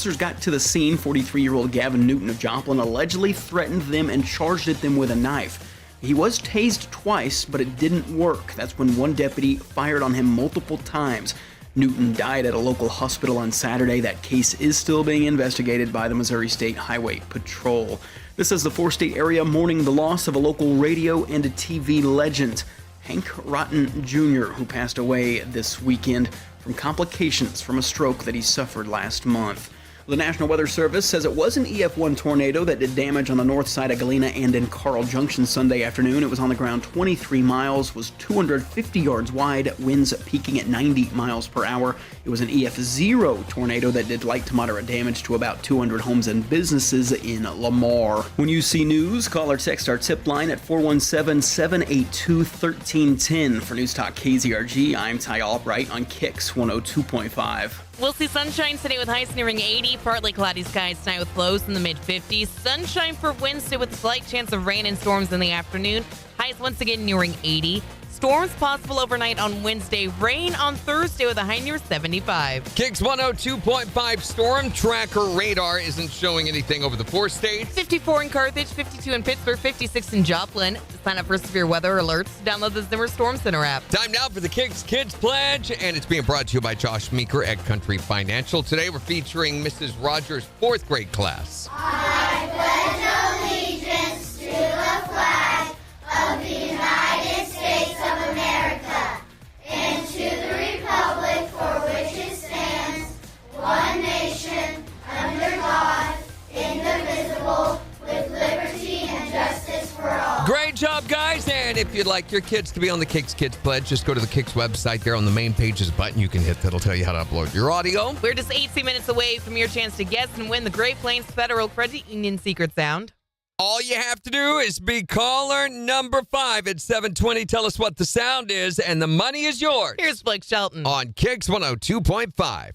officers got to the scene, 43-year-old Gavin Newton of Joplin allegedly threatened them and charged at them with a knife. He was tased twice, but it didn't work. That's when one deputy fired on him multiple times. Newton died at a local hospital on Saturday. That case is still being investigated by the Missouri State Highway Patrol. This is the four-state area mourning the loss of a local radio and a TV legend, Hank Rotten Jr., who passed away this weekend from complications from a stroke that he suffered last month. The National Weather Service says it was an EF1 tornado that did damage on the north side of Galena and in Carl Junction Sunday afternoon. It was on the ground 23 miles, was 250 yards wide, winds peaking at 90 miles per hour. It was an EF0 tornado that did light to moderate damage to about 200 homes and businesses in Lamar. When you see news, call or text our tip line at 417-782-1310. For News Talk KZRG, I'm Ty Albright on KIX 102.5. We'll see sunshine today with highs nearing 80, partly cloudy skies tonight with lows in the mid-50s. Sunshine for Wednesday with a slight chance of rain and storms in the afternoon. Highs once again nearing 80. Storms possible overnight on Wednesday. Rain on Thursday with a high near 75. KIX 102.5 storm tracker radar isn't showing anything over the four states. 54 in Carthage, 52 in Pittsburgh, 56 in Joplin. Sign up for severe weather alerts. Download the Zimmer Storm Center app. Time now for the KIX Kids Pledge, and it's being brought to you by Josh Meeker at Country Financial. Today we're featuring Mrs. Rogers' fourth grade class. I pledge allegiance to the flag of the United States of America and to the republic for which it stands, one nation, under God, indivisible, with liberty and justice for all. Great job, guys. And if you'd like your kids to be on the KIX Kids Pledge, just go to the KIX website. There on the main pages button you can hit that'll tell you how to upload your audio. We're just 18 minutes away from your chance to guess and win the Great Plains Federal Credit Union Secret Sound. All you have to do is be caller number 5 at 720. Tell us what the sound is, and the money is yours. Here's Blake Shelton. On KIX 102.5.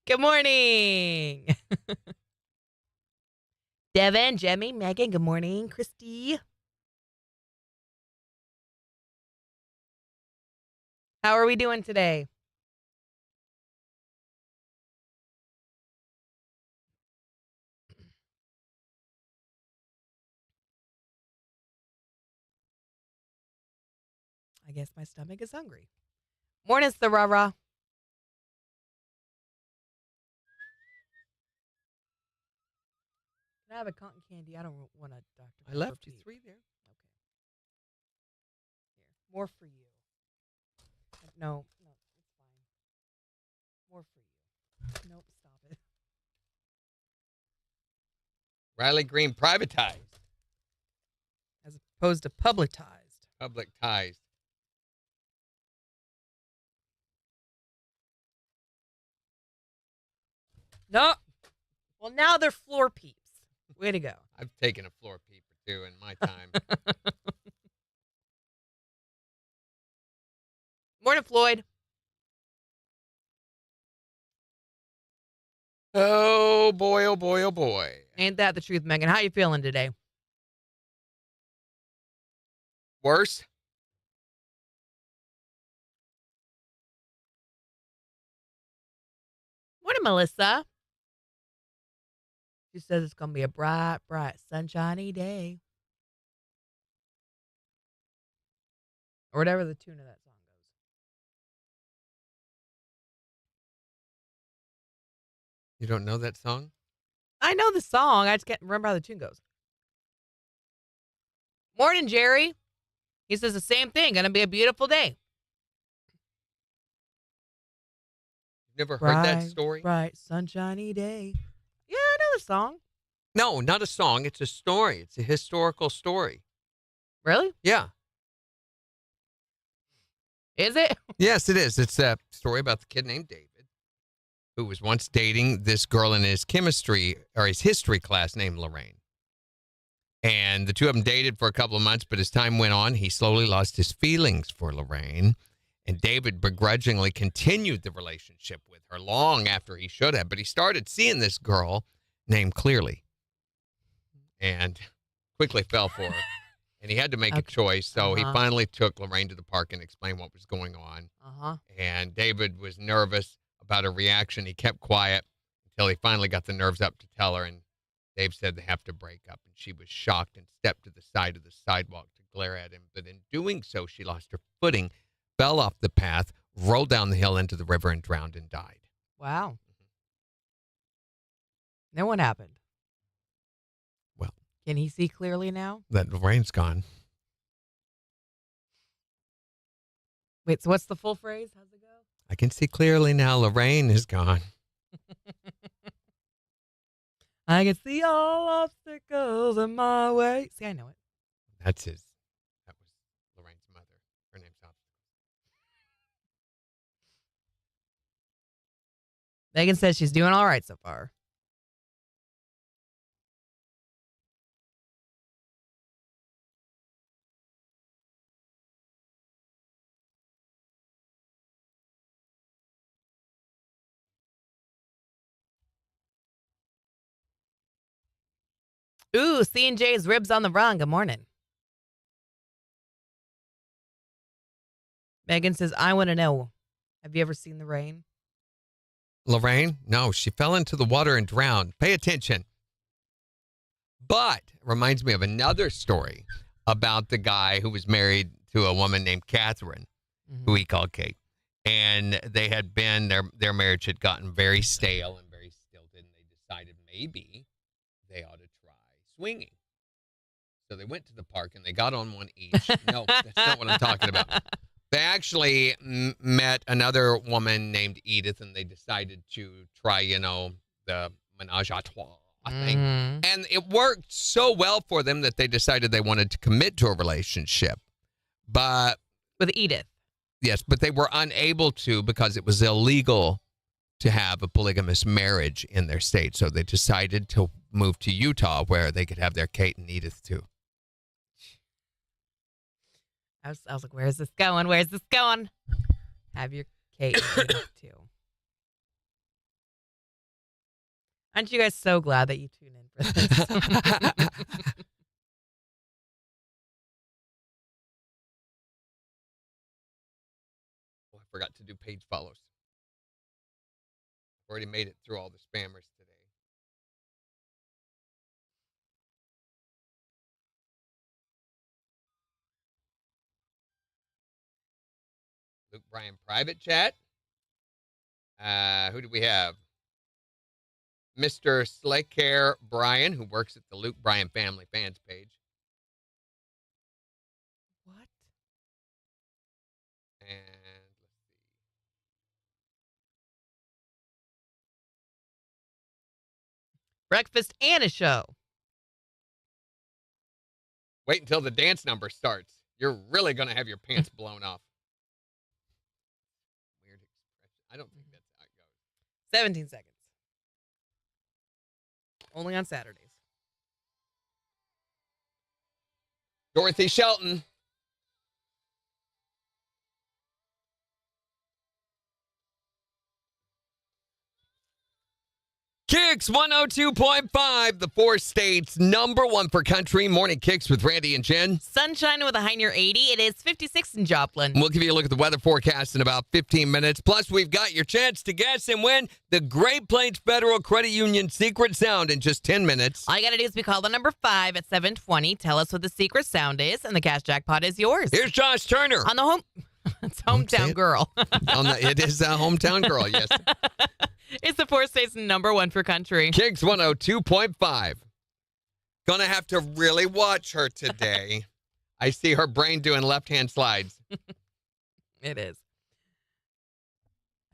Good morning. Devin, Jemmy, Megan, good morning. Christy. How are we doing today? I guess my stomach is hungry. Morning, Sarara. Can I have a cotton candy? I don't want a Dr. I left you Pepper 3 there. Okay. Here, more for you. No, it's fine. More for you. Nope, stop it. Riley Green privatized. As opposed to publicized. Publicized. No. Well, now they're floor peeps. Way to go. I've taken a floor peep or two in my time. Morning, Floyd. Oh, boy, oh, boy, oh, boy. Ain't that the truth, Megan? How you feeling today? Worse? Morning, Melissa. She says it's going to be a bright, sunshiny day. Or whatever the tune of that song goes. You don't know that song? I know the song. I just can't remember how the tune goes. Morning, Jerry. He says the same thing. Going to be a beautiful day. Never heard that story? Bright, sunshiny day. Yeah, I know the song. No, not a song. It's a story. It's a historical story. Really? Yeah. Is it? Yes, it is. It's a story about the kid named David who was once dating this girl in his chemistry or his history class named Lorraine. And the two of them dated for a couple of months, but as time went on, he slowly lost his feelings for Lorraine. And David begrudgingly continued the relationship with her long after he should have. But he started seeing this girl named Clearly and quickly fell for her. And he had to make a choice, so he finally took Lorraine to the park and explained what was going on. And David was nervous about her reaction. He kept quiet until he finally got the nerves up to tell her, and Dave said they have to break up. And she was shocked and stepped to the side of the sidewalk to glare at him. But in doing so, she lost her footing, fell off the path, rolled down the hill into the river, and drowned and died. Wow. Then what happened? Well, can he see clearly now? That Lorraine's gone. Wait, so what's the full phrase? How's it go? I can see clearly now. Lorraine is gone. I can see all obstacles in my way. See, I know it. That was Lorraine's mother. Her name's Obstacle. Megan says she's doing all right so far. Ooh, C&J's ribs on the run. Good morning. Megan says, I want to know, have you ever seen the rain? Lorraine? No, she fell into the water and drowned. Pay attention. But it reminds me of another story about the guy who was married to a woman named Catherine, who he called Kate. And they had been, their marriage had gotten very stale and very stilted, and they decided maybe they ought to try swinging. So they went to the park and they got on one each. No, that's not what I'm talking about. They actually met another woman named Edith, and they decided to try, the menage a trois thing. And it worked so well for them that they decided they wanted to commit to a relationship. But with Edith. Yes, but they were unable to because it was illegal to have a polygamous marriage in their state. So they decided to move to Utah where they could have their Kate and Edith too. I was like, where's this going? Where's this going? Have your Kate and Edith too. Aren't you guys so glad that you tune in for this? I forgot to do page follows. Already made it through all the spammers today. Luke Bryan private chat. Who do we have? Mr. Slaycare Bryan, who works at the Luke Bryan Family Fans page. What? And let's see. Breakfast and a show. Wait until the dance number starts. You're really going to have your pants blown off. Weird expression. I don't think that's how it goes. 17 seconds. Only on Saturdays. Dorothy Shelton. KIX 102.5, the four states number one for country. Morning KIX with Randy and Jen. Sunshine with a high near 80. It is 56 in Joplin. We'll give you a look at the weather forecast in about 15 minutes. Plus, we've got your chance to guess and win the Great Plains Federal Credit Union secret sound in just 10 minutes. All you got to do is be called on number 5 at 720. Tell us what the secret sound is, and the cash jackpot is yours. Here's Josh Turner. On the home... It's Hometown Girl. It is a Hometown Girl, yes. It's the four states number one for country. KIX 102.5. Gonna have to really watch her today. I see her brain doing left-hand slides. It is.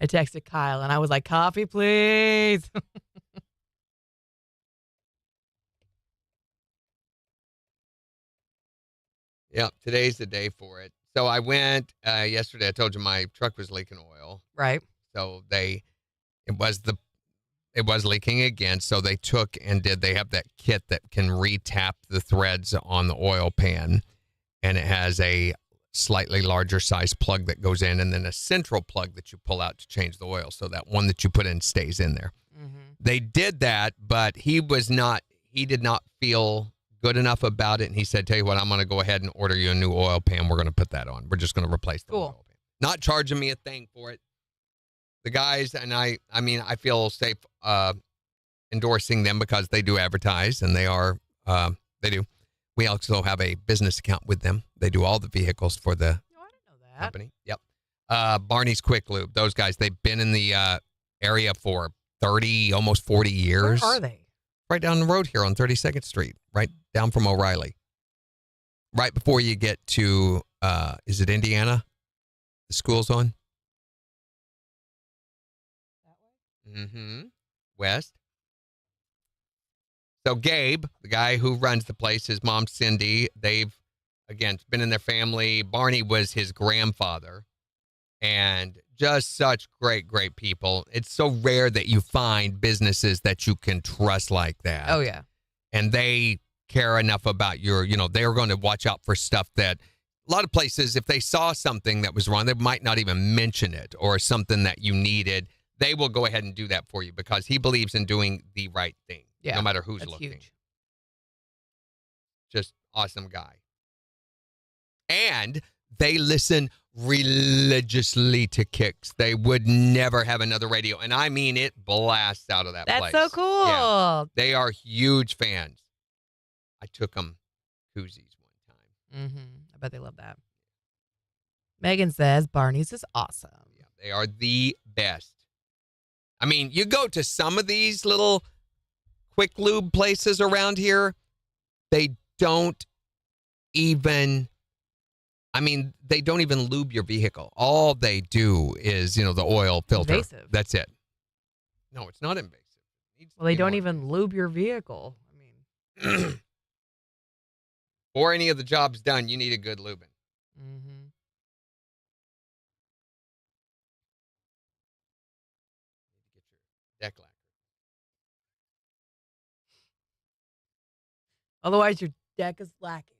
I texted Kyle, and I was like, coffee, please. Yeah, today's the day for it. So I went yesterday. I told you my truck was leaking oil. Right. So it was leaking again. So they they have that kit that can re-tap the threads on the oil pan, and it has a slightly larger size plug that goes in, and then a central plug that you pull out to change the oil. So that one that you put in stays in there. Mm-hmm. They did that, but he did not feel good enough about it. And he said, tell you what, I'm going to go ahead and order you a new oil pan. We're going to put that on. We're just going to replace the oil pan. Not charging me a thing for it. The guys, and I mean, I feel safe endorsing them because they do advertise, and they do. We also have a business account with them. They do all the vehicles for the I didn't know that. company. Yep. Barney's Quick Lube. Those guys, they've been in the area for 30, almost 40 years. Where are they? Right down the road here on 32nd Street, right down from O'Reilly. Right before you get to, is it Indiana? The school's on? Mm-hmm. West. So Gabe, the guy who runs the place, his mom Cindy, they've, again, been in their family. Barney was his grandfather. And just such great, great people. It's so rare that you find businesses that you can trust like that. Oh, yeah. And they care enough about they're going to watch out for stuff that a lot of places, if they saw something that was wrong, they might not even mention it, or something that you needed. They will go ahead and do that for you because he believes in doing the right thing, no matter who's looking. Huge. Just awesome guy. And they listen religiously to KIX. They would never have another radio. And I mean, it blasts out of that place. That's so cool. Yeah. They are huge fans. I took them koozies one time. Mm-hmm. I bet they love that. Megan says Barney's is awesome. Yeah, they are the best. I mean, you go to some of these little quick lube places around here, they don't even lube your vehicle. All they do is, the oil filter. Invasive. That's it. No, it's not invasive. Well, they don't even lube your vehicle. I mean, or any of the jobs done, you need a good lubing. mm-hmm. Get your deck lacquer. Otherwise, your deck is lacking.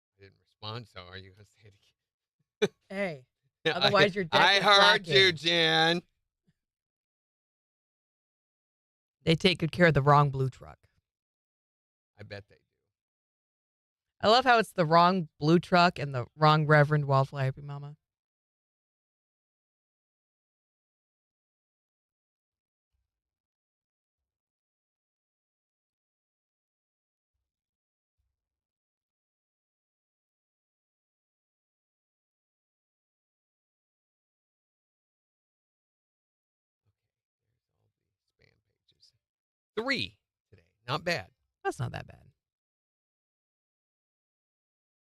I didn't respond, so are you going to say it again? Hey. Otherwise, your deck I is heard lacking. you, Jen. They take good care of the wrong blue truck. I bet they do. I love how it's the wrong blue truck and the wrong Reverend Wildfly Happy Mama. Spam pages. 3 today. Not bad. That's not that bad.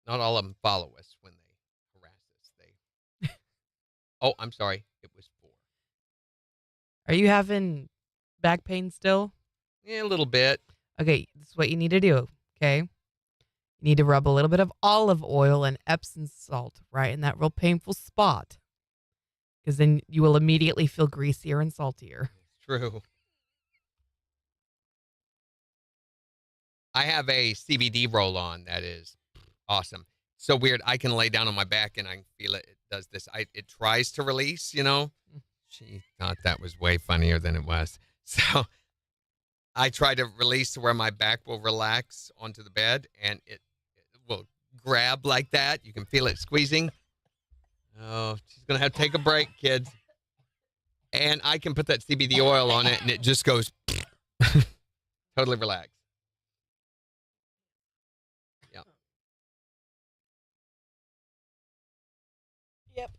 Not all of them follow us when they harass us. Oh, I'm sorry. It was 4. Are you having back pain still? Yeah, a little bit. Okay, this is what you need to do, okay? You need to rub a little bit of olive oil and Epsom salt right in that real painful spot, because then you will immediately feel greasier and saltier. True. I have a CBD roll-on that is awesome. So weird. I can lay down on my back and I can feel it. It does this. It tries to release, She thought that was way funnier than it was. So I try to release to where my back will relax onto the bed, and it will grab like that. You can feel it squeezing. Oh, she's going to have to take a break, kids. And I can put that CBD oil on it, and it just goes totally relaxed. Yeah. Yep.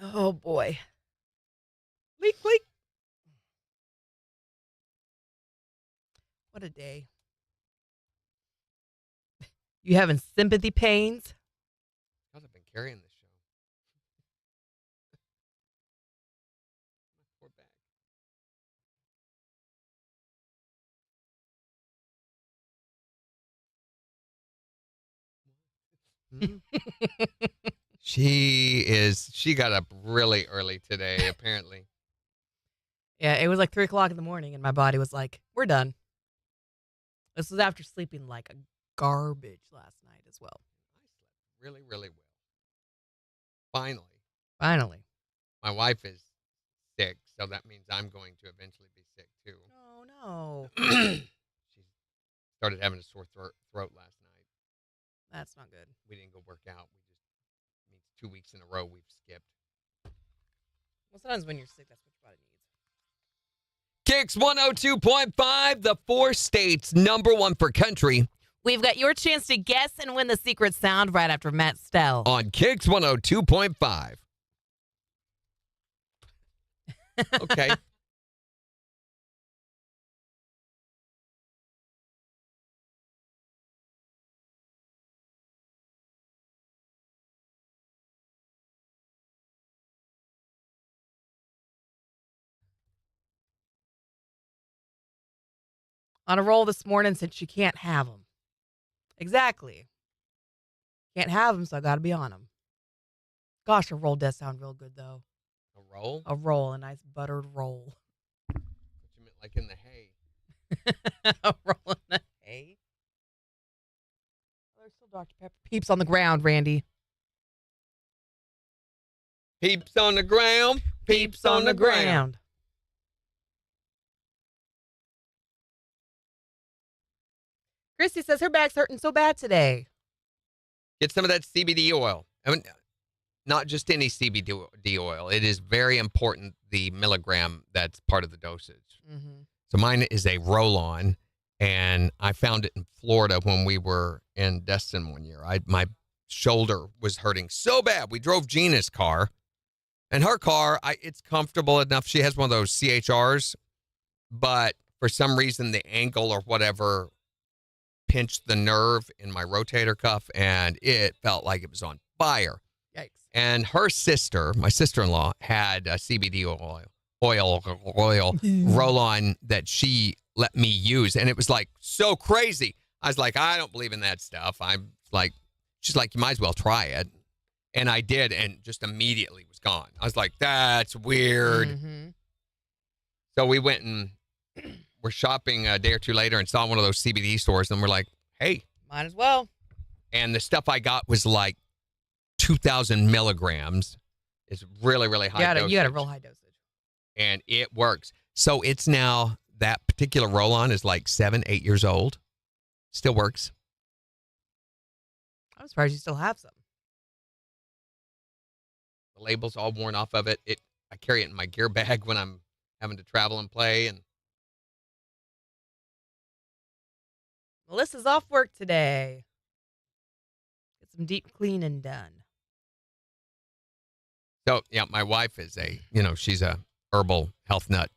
Oh, boy. Leak, leak. What a day. You having sympathy pains? Because I've been carrying this show. Poor back. She got up really early today, apparently. Yeah, it was like 3 o'clock in the morning, and my body was like, we're done. This was after sleeping like a garbage last night as well. I slept really, really well. Finally. My wife is sick, so that means I'm going to eventually be sick too. Oh, no. No, She started having a sore throat last night. that's not good. We didn't go work out. We just means 2 weeks in a row we've skipped. Well, sometimes when you're sick, that's what your body needs. KIX 102.5, the 4 states #1 for country We've got your chance to guess and win the secret sound right after Matt Stell. on KIX 102.5. Okay. On a roll this morning since you can't have them. Exactly. Can't have them, so I got to be on them. Gosh, a roll does sound real good, though. A roll? A roll, a nice buttered roll. What you meant, like in the hay? A roll in the hay. Oh, there's still Dr. Pepper peeps on the ground, Randy. Peeps on the ground. Peeps on the ground. Christy says her back's hurting so bad today. Get some of that CBD oil. I mean, not just any CBD oil. It is very important, the milligram that's part of the dosage. Mm-hmm. So mine is a roll-on, and I found it in Florida when we were in Destin one year. My shoulder was hurting so bad. We drove Gina's car, and her car, it's comfortable enough. She has one of those CHRs, but for some reason, the angle or whatever pinched the nerve in my rotator cuff, and it felt like it was on fire. Yikes. And her sister, my sister-in-law, had a CBD oil roll-on that she let me use, and it was like so crazy. I was like, I don't believe in that stuff. I'm like, she's like, you might as well try it. And I did, and just immediately was gone. I was like, that's weird. Mm-hmm. So we went and we're shopping a day or two later and saw one of those CBD stores, and we're like, hey. Might as well. And the stuff I got was like 2,000 milligrams. It's really, really high dosage. You got a real high dosage. And it works. So it's now, that particular roll-on is like 7-8 years old. Still works. I'm surprised you still have some. The label's all worn off of it. I carry it in my gear bag when I'm having to travel and play. And Melissa's off work today. Get some deep cleaning done. so, yeah, my wife is she's a herbal health nut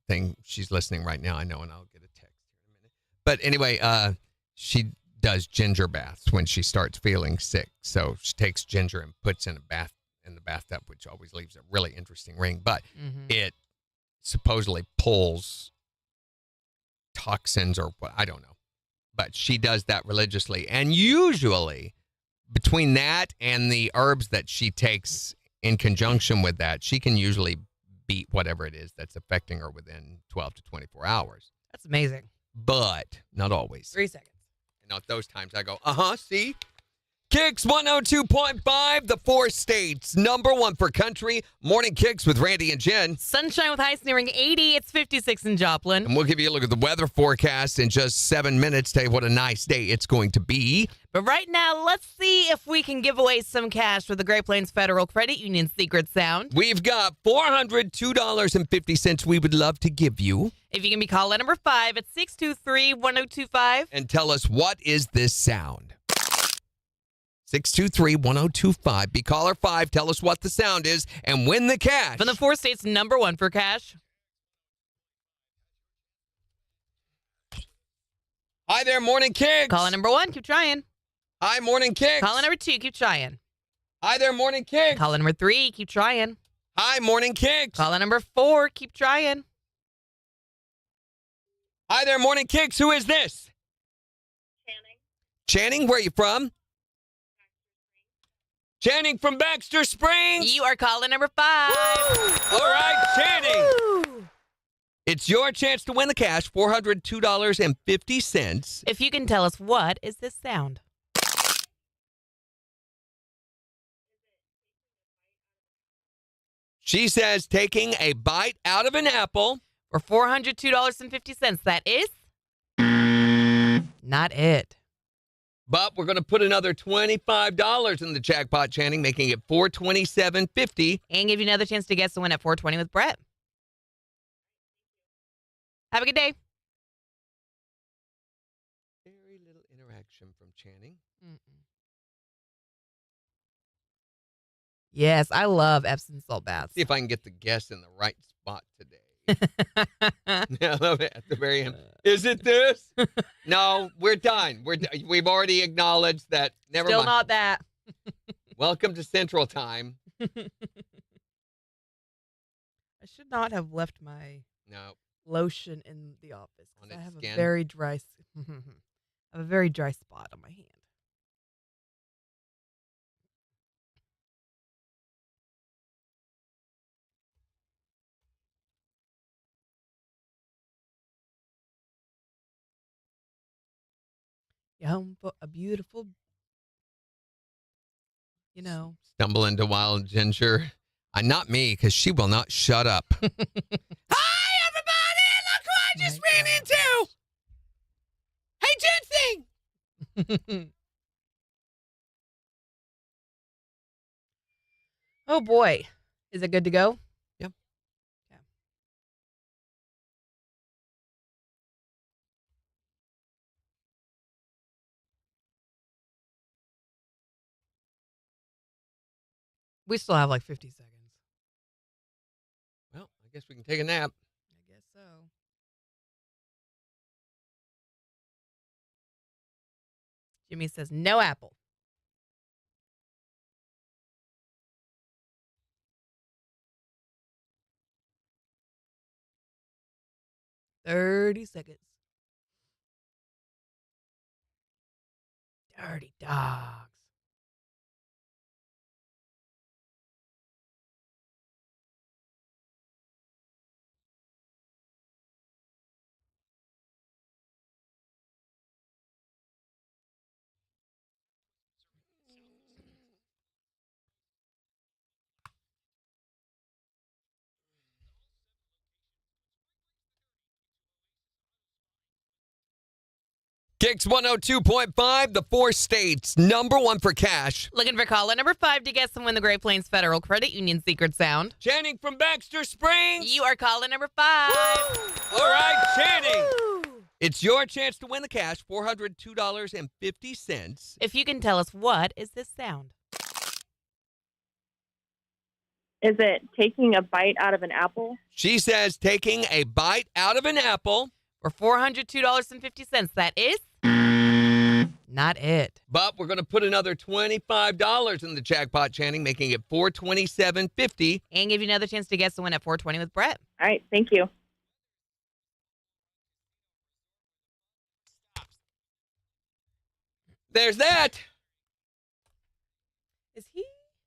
thing. She's listening right now, I know, and I'll get a text here in a minute. But anyway, she does ginger baths when she starts feeling sick. So she takes ginger and puts in the bathtub, which always leaves a really interesting ring. But it supposedly pulls toxins or what, I don't know. But she does that religiously. And usually between that and the herbs that she takes in conjunction with that, she can usually beat whatever it is that's affecting her within 12 to 24 hours. That's amazing. But not always. 3 seconds. And at those times I go, see? KIX 102.5, the 4 states, #1 for country. Morning KIX with Randy and Jen. Sunshine with highs nearing 80. It's 56 in Joplin. And we'll give you a look at the weather forecast in just 7 minutes. Tell you what a nice day it's going to be. But right now, let's see if we can give away some cash with the Great Plains Federal Credit Union Secret Sound. We've got $402.50 we would love to give you. If you can be caller number 5 at 623-1025. And tell us, what is this sound? 623-1025. Be caller 5. Tell us what the sound is and win the cash. From the 4 states, #1 for cash. Hi there, Morning KIX. Caller number 1, keep trying. Hi, Morning KIX. Caller number 2, keep trying. Hi there, Morning KIX. Caller number 3, keep trying. Hi, Morning KIX. Caller number 4, keep trying. Hi there, Morning KIX. Who is this? Channing, where are you from? Channing from Baxter Springs. You are caller number 5. Woo! All right, Channing. Woo! It's your chance to win the cash, $402.50. If you can tell us, what is this sound? She says taking a bite out of an apple. for $402.50. That is not it. But we're going to put another $25 in the jackpot, Channing, making it $427.50. And give you another chance to guess the win at 420 with Brett. Have a good day. Very little interaction from Channing. Yes, I love Epsom salt baths. See if I can get the guess in the right spot today. I love it at the very end. Is it this? No, we're done. We've already acknowledged that. Never Still mind. not that. Welcome to Central Time. I should not have left my No. lotion in the office. On 'Cause I its have skin? a very dry. I have a very dry spot on my hand. You're home for a beautiful, Stumble into Wild Ginger. Not me, because she will not shut up. Hi, everybody! Look who I just ran into! Hey, Ginseng! Oh boy, is it good to go? Yep. Yeah. We still have like 50 seconds. Well, I guess we can take a nap. I guess so. Jimmy says no apple. "30 seconds. Dirty dogs. KIX 102.5, the 4 states, #1 for cash. Looking for caller number 5 to guess and win the Great Plains Federal Credit Union secret sound. Channing from Baxter Springs. You are caller number 5. All right, Channing. Woo! It's your chance to win the cash, $402.50. If you can tell us, what is this sound? Is it taking a bite out of an apple? She says taking a bite out of an apple. For $402.50. That is not it. But we're going to put another $25 in the jackpot, Channing, making it $427.50. And give you another chance to guess the win at 420 with Brett. All right, thank you. There's that. Is he?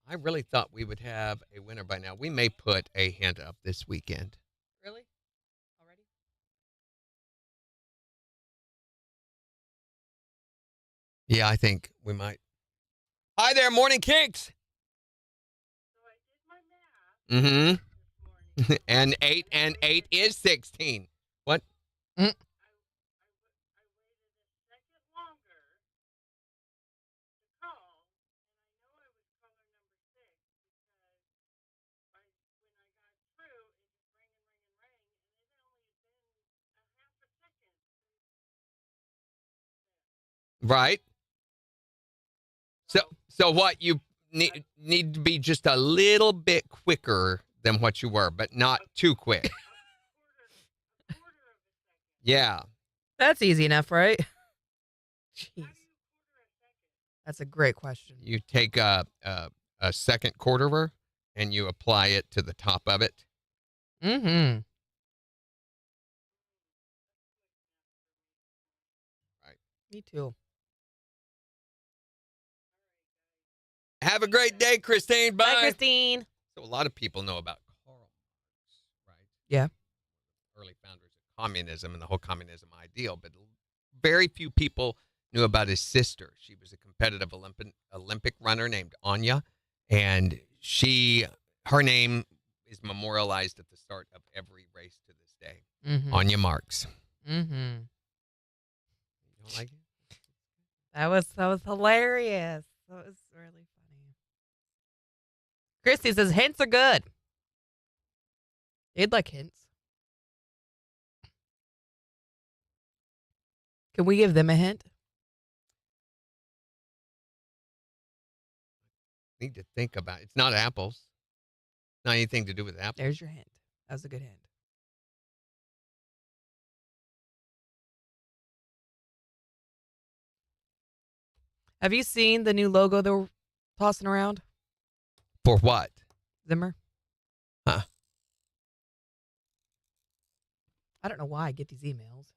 I really thought we would have a winner by now. We may put a hint up this weekend. Really? Already? Yeah, I think we might. Hi there, Morning KIX. So I did my math Mm-hmm. And 8 and 8 is 16. What? I waited a second longer to call, and I know I was caller number 6 because when I got through, it just rang and rang and rang, and it only had been a half a second. Right. So what you need to be just a little bit quicker than what you were, but not too quick. A quarter of a second. Yeah. That's easy enough, right? Jeez. How do you quarter a second? That's a great question. You take a second quarterer and you apply it to the top of it. Mm-hmm. Right. Me too. Have a great day, Christine. Bye. Bye, Christine. So a lot of people know about Karl Marx, right? Yeah. Early founders of communism and the whole communism ideal, but very few people knew about his sister. She was a competitive Olympic runner named Anya, and her name is memorialized at the start of every race to this day. Mm-hmm. On your marks. Mm-hmm. You don't like it? That was hilarious. That was really funny. Christy says hints are good. They'd like hints. Can we give them a hint? Need to think about it. It's not apples. Not anything to do with apples. There's your hint. That was a good hint. Have you seen the new logo they're tossing around? For what? Zimmer? Huh. I don't know why I get these emails.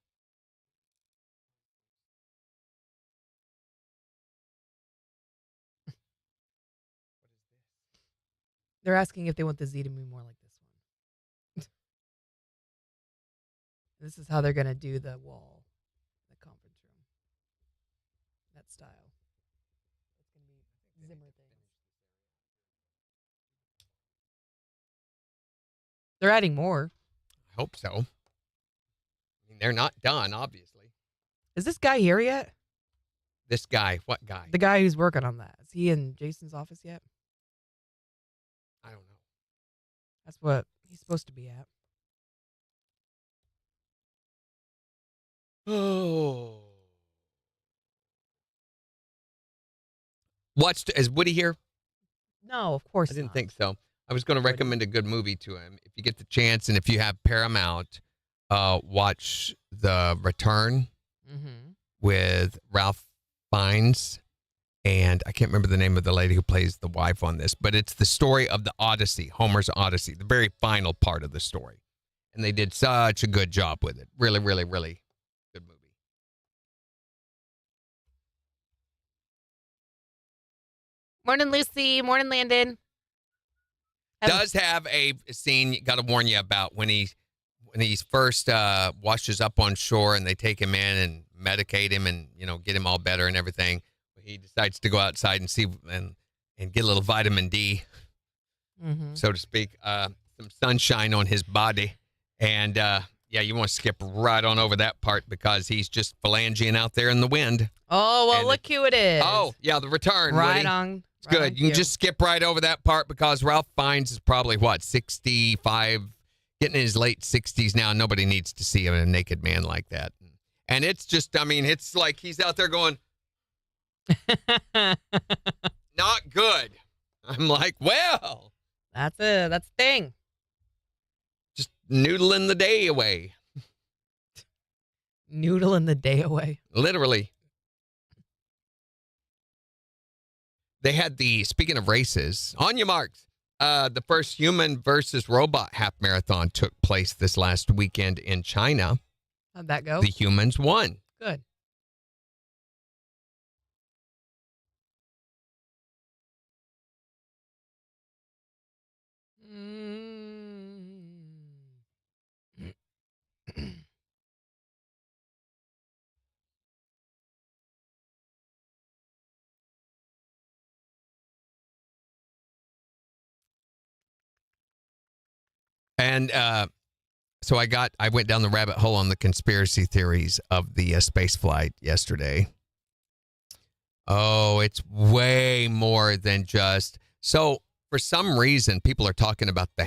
They're asking if they want the Z to move more like this one. This is how they're going to do the wall, the conference room. That style. It's going to be Zimmer things. They're adding more. I hope so. I mean, they're not done, obviously. Is this guy here yet? This guy, what guy? The guy who's working on that. Is he in Jason's office yet? I don't know. That's what he's supposed to be at. Oh. Is Woody here? No, of course I didn't not. think so. I was going to recommend a good movie to him. If you get the chance and if you have Paramount, watch The Return Mm-hmm. with Ralph Fiennes. And I can't remember the name of the lady who plays the wife on this, but it's the story of the Odyssey, Homer's Odyssey, the very final part of the story. And they did such a good job with it. Really, really, really good movie. Morning, Lucy. Morning, Landon. Does have a scene, got to warn you about when he's first washes up on shore and they take him in and medicate him and, get him all better and everything. He decides to go outside and see and get a little vitamin D, so to speak, some sunshine on his body. And, you want to skip right on over that part because he's just phalangeing out there in the wind. Oh, well, And look who it is. Oh, yeah, The Return. right Woody. on. It's good. You can just skip right over that part because Ralph Fiennes is probably, 65, getting in his late 60s now. Nobody needs to see a naked man like that. And it's just, it's like he's out there going, not good. I'm like, well. That's it. That's the thing. Just noodling the day away. Noodling the day away. Literally. They had speaking of races, on your marks, the first human versus robot half marathon took place this last weekend in China. How'd that go? The humans won. Good. And so I went down the rabbit hole on the conspiracy theories of the space flight yesterday. Oh, it's way more than just. So for some reason, people are talking about the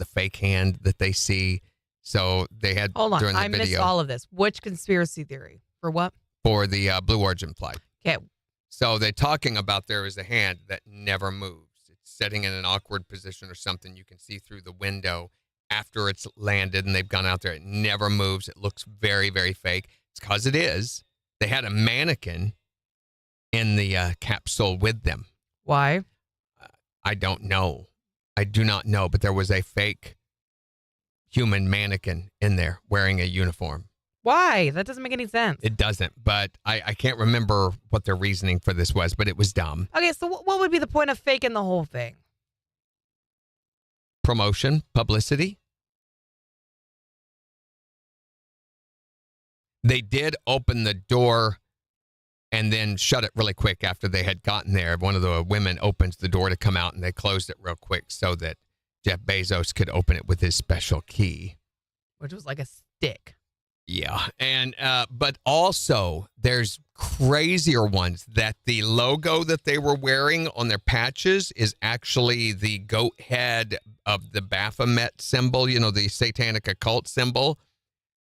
fake hand that they see. So they had Hold on. during the I video missed all of this. Which conspiracy theory? For what? for the Blue Origin flight. Okay. So they're talking about there is a hand that never moves. It's sitting in an awkward position or something. You can see through the window after it's landed and they've gone out there. It never moves. It looks very, very fake. It's because it is. They had a mannequin in the capsule with them. Why? I don't know. I do not know, but there was a fake human mannequin in there wearing a uniform. Why? That doesn't make any sense. It doesn't, but I can't remember what their reasoning for this was, but it was dumb. Okay, so what would be the point of faking the whole thing? Promotion, publicity. They did open the door and then shut it really quick after they had gotten there. One of the women opens the door to come out and they closed it real quick so that Jeff Bezos could open it with his special key. which was like a stick. Yeah, and but also there's crazier ones that the logo that they were wearing on their patches is actually the goat head of the Baphomet symbol, the satanic occult symbol,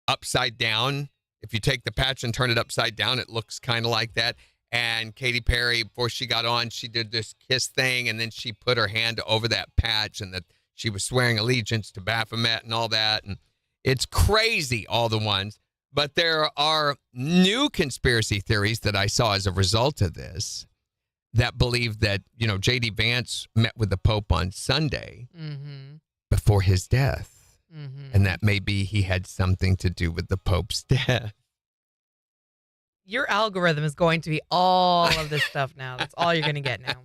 upside down. If you take the patch and turn it upside down, it looks kind of like that. And Katy Perry, before she got on, she did this kiss thing, and then she put her hand over that patch, and that she was swearing allegiance to Baphomet and all that. And it's crazy, all the ones. But there are new conspiracy theories that I saw as a result of this that believe that, J.D. Vance met with the Pope on Sunday before his death. And that maybe he had something to do with the Pope's death. Your algorithm is going to be all of this stuff now. That's all you're going to get now.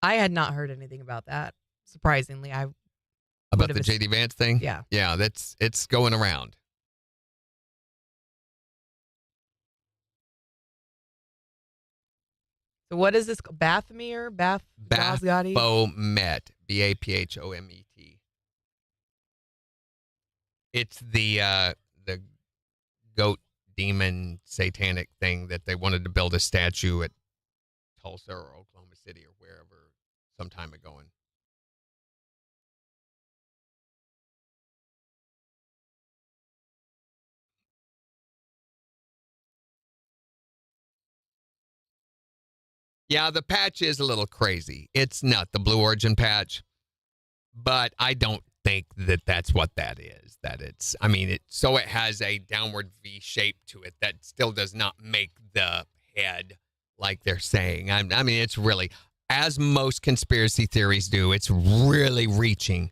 I had not heard anything about that. Surprisingly, About the J.D. Vance thing? Yeah. Yeah, it's going around. So what is this? Baphomet? Baphomet? Baphomet. Baphomet. It's the goat demon satanic thing that they wanted to build a statue at Tulsa or Oklahoma City or wherever some time ago. Yeah, the patch is a little crazy. It's not the Blue Origin patch, but I don't think that that's what that is. It has a downward V shape to it that still does not make the head like they're saying. It's really, as most conspiracy theories do, it's really reaching.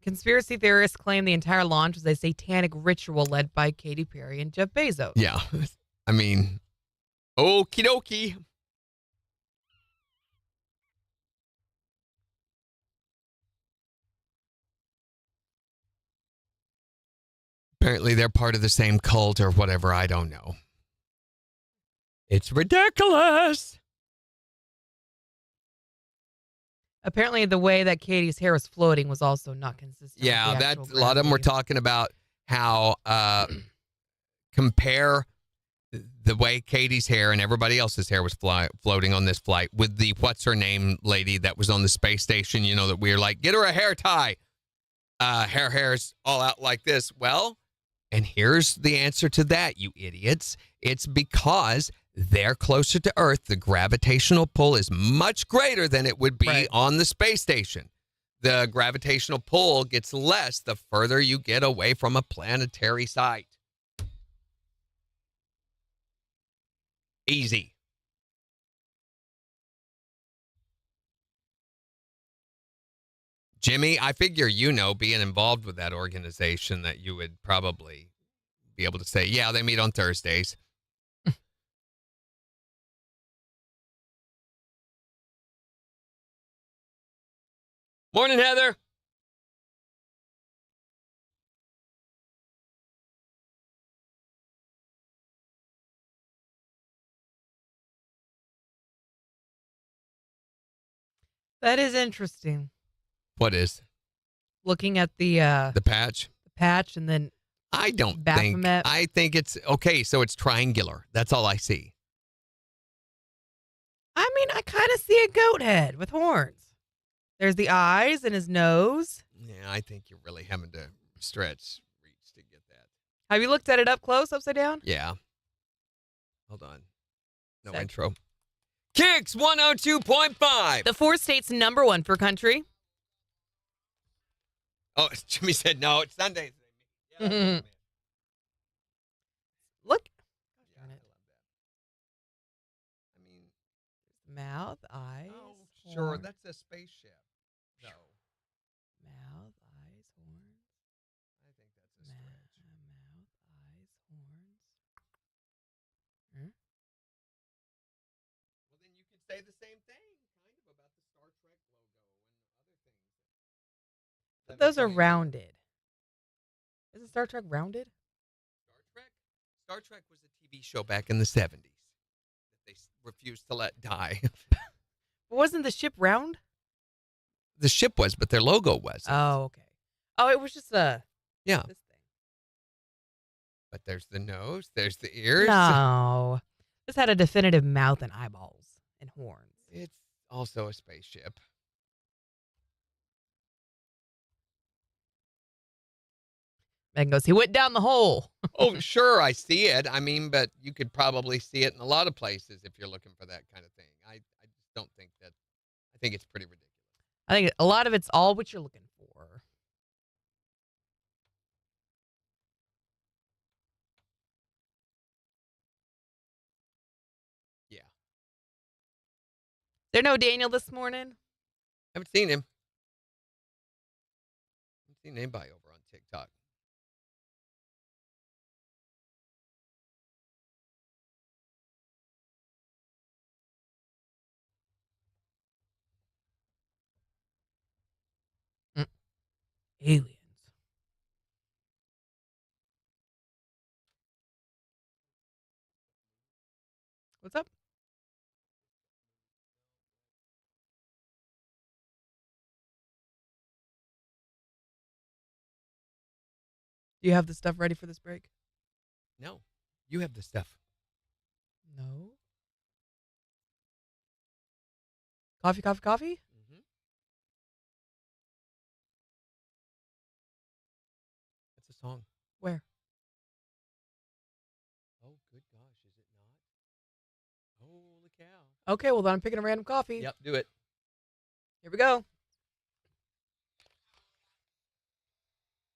Conspiracy theorists claim the entire launch was a satanic ritual led by Katy Perry and Jeff Bezos. Yeah. Okie dokie. Apparently they're part of the same cult or whatever. I don't know. It's ridiculous. Apparently the way that Katie's hair was floating was also not consistent. Yeah, a lot of them were talking about how compare the way Katie's hair and everybody else's hair was floating on this flight with the what's-her-name lady that was on the space station, that we were like, get her a hair tie. Her hair's all out like this. Well, and here's the answer to that, you idiots. It's because they're closer to Earth. The gravitational pull is much greater than it would be on the space station. The gravitational pull gets less the further you get away from a planetary site. Easy. Jimmy, I figure being involved with that organization that you would probably be able to say, yeah, they meet on Thursdays. Morning, Heather. That is interesting. What is? Looking at the patch? The patch and then I don't Baphomet. I think it's okay, so it's triangular. That's all I see. I kind of see a goat head with horns. There's the eyes and his nose. Yeah, I think you're really having to reach to get that. Have you looked at it up close, upside down? Yeah. Hold on. No Sec. intro. KIX 102.5. The 4 states #1 for country. Oh, Jimmy said no. It's Sunday. Yeah, Look. yeah, I love that. Mouth, eyes. Oh, sure. horns. That's a spaceship. No, Mouth, eyes, horns. I think that's a stretch. Mouth, eyes, horns. Hmm? Well, then you could say the same thing, kind of, about the Star Trek logo and other things. But those are rounded. Isn't Star Trek rounded? Star Trek was a TV show back in the 70s that they refused to let die. But wasn't the ship round? the ship was, but their logo wasn't. Oh, okay. Oh, it was just Yeah. this thing. But there's the nose, there's the ears. No. This had a definitive mouth and eyeballs and horns. It's also a spaceship. Megan goes, he went down the hole. Oh, sure, I see it. I mean, but you could probably see it in a lot of places if you're looking for that kind of thing. I just don't think that. I think it's pretty ridiculous. I think a lot of it's all what you're looking for. Yeah. There no Daniel this morning? Haven't seen him. Haven't seen anybody over on TikTok. Aliens. What's up? Do you have the stuff ready for this break? No, you have the stuff. No. Coffee, coffee, coffee? Mm-hmm. That's a song. Where? Oh, good gosh, is it not? Holy cow. Okay, well, then I'm picking a random coffee. Yep, do it. Here we go.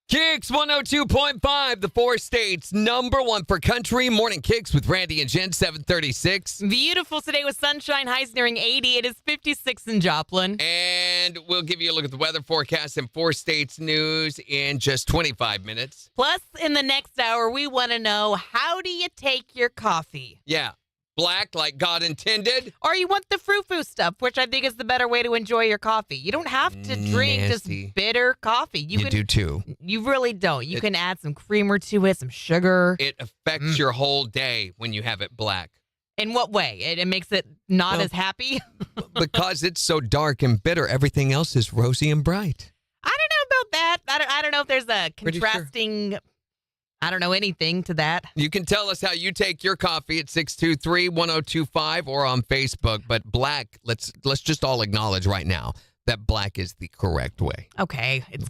KIX 102.5, the 4 states #1 for country. Morning KIX with Randy and Jen, 736. Beautiful today with sunshine, highs nearing 80. It is 56 in Joplin. And we'll give you a look at the weather forecast and 4 states news in just 25 minutes. Plus, in the next hour, we want to know, how do you take your coffee? Yeah, black like God intended. Or you want the frou-frou stuff, which I think is the better way to enjoy your coffee. You don't have to drink Nasty. just bitter coffee. You do too. You really don't. You can add some creamer to it, some sugar. It affects your whole day when you have it black. In what way? It makes it not Well, as happy? Because it's so dark and bitter, everything else is rosy and bright. I don't know about that. I don't know if there's a Pretty sure. contrasting, I don't know, anything to that. You can tell us how you take your coffee at 623-1025 or on Facebook. But black, let's just all acknowledge right now that black is the correct way. Okay. It's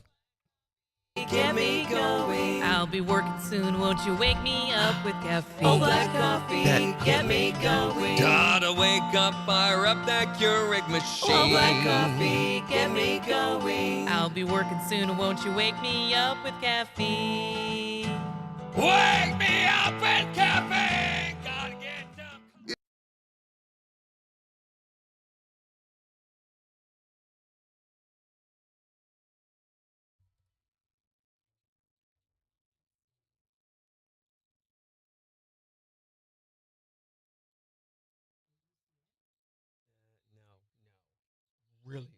Get me going. I'll be working soon. Won't you wake me up with caffeine? Oh, black coffee, get me going. Gotta wake up, fire up that Keurig machine. Oh, black coffee, get me going. I'll be working soon. Won't you wake me up with caffeine? Wake me up with caffeine! Gotta get some. No, really old.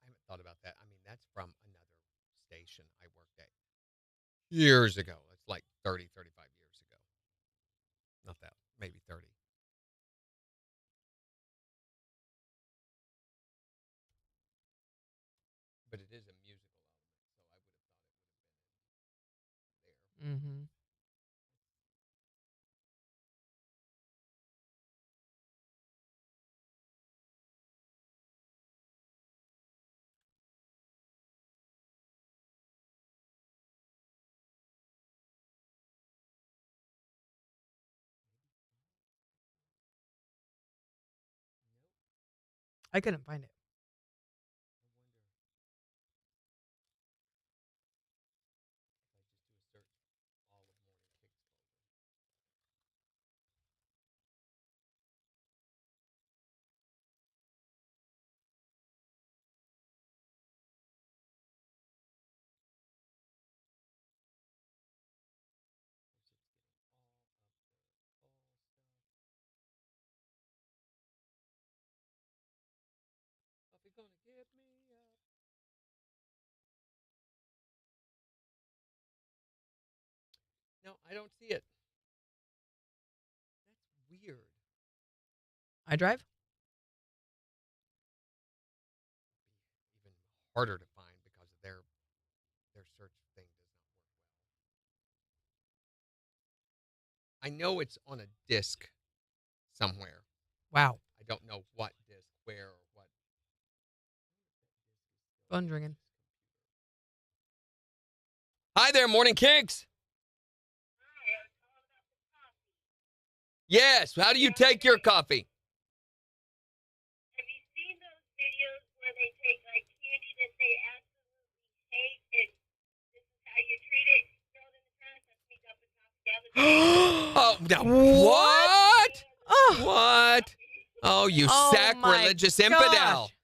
I haven't thought about that. I mean, that's from another station I worked at years ago. It's like 30, 35 years ago. Not that, maybe 30. But it is a musical element, so I would have thought it would have been there. Mm-hmm. I couldn't find it. No, I don't see it. That's weird. I drive. Even harder to find because of their search thing does not work well. I know it's on a disc somewhere. Wow. I don't know what disc, where, or what. Phone's ringing. Hi there, Morning Kicks. Yes. How do you take your coffee? Have you seen those videos where they take like candy that they absolutely hate and this is how you treat it? Throw it in the trash, that's me dumping coffee down the Oh, no. What? Oh, What? Oh, you Oh, sacrilegious my infidel. gosh.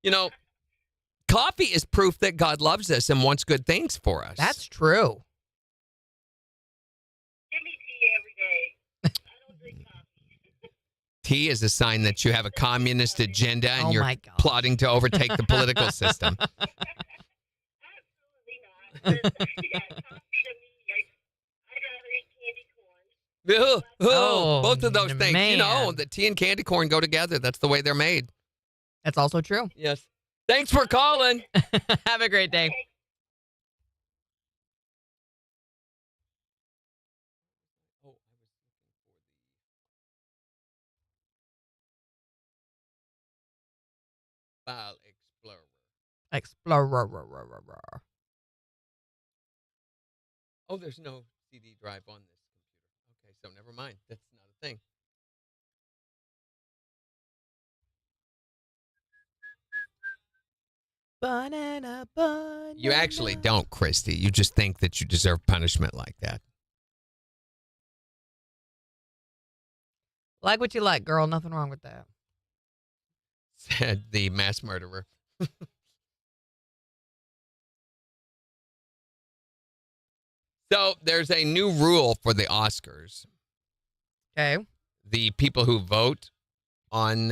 You know, coffee is proof that God loves us and wants good things for us. that's true. Give me tea every day. I don't drink coffee. Tea is a sign that you have a communist agenda and Oh, you're my gosh. plotting to overtake the political system. Absolutely not. But, yeah, coffee to me, I'd rather eat candy corn. Oh, both of those things. You know, man. the tea and candy corn go together. That's the way they're made. That's also true. Yes. Thanks for calling. Have a great day. File Explorer. Explorer. Oh, there's no CD drive on this computer. Okay, so never mind. That's not a thing. Banana. You actually don't, Christy. You just think that you deserve punishment like that. Like what you like, girl. Nothing wrong with that. Said the mass murderer. So there's a new rule for the Oscars. Okay. The people who vote on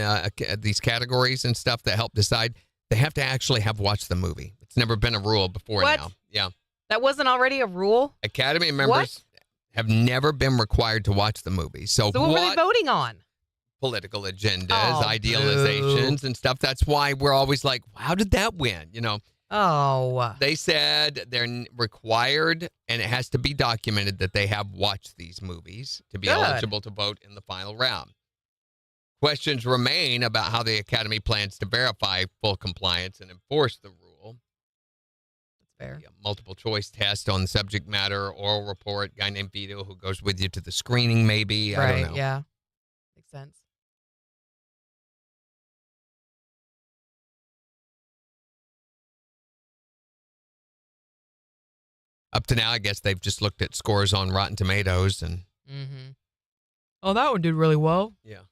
these categories and stuff that help decide, they have to actually have watched the movie. It's never been a rule before What? now. Yeah. That wasn't already a rule? Academy members have never been required to watch the movie. So So what were they voting on? political agendas, Oh, idealizations, and stuff. That's why we're always like, how did that win? You know, Oh. they said they're required, and it has to be documented that they have watched these movies to be Good. eligible to vote in the final round. Questions remain about how the Academy plans to verify full compliance and enforce the rule. That's fair. Yeah, multiple choice test on subject matter, oral report, guy named Vito who goes with you to the screening, maybe. I don't know. Yeah. Makes sense. Up to now, I guess they've just looked at scores on Rotten Tomatoes and Mm-hmm. Oh, that one did really well. yeah.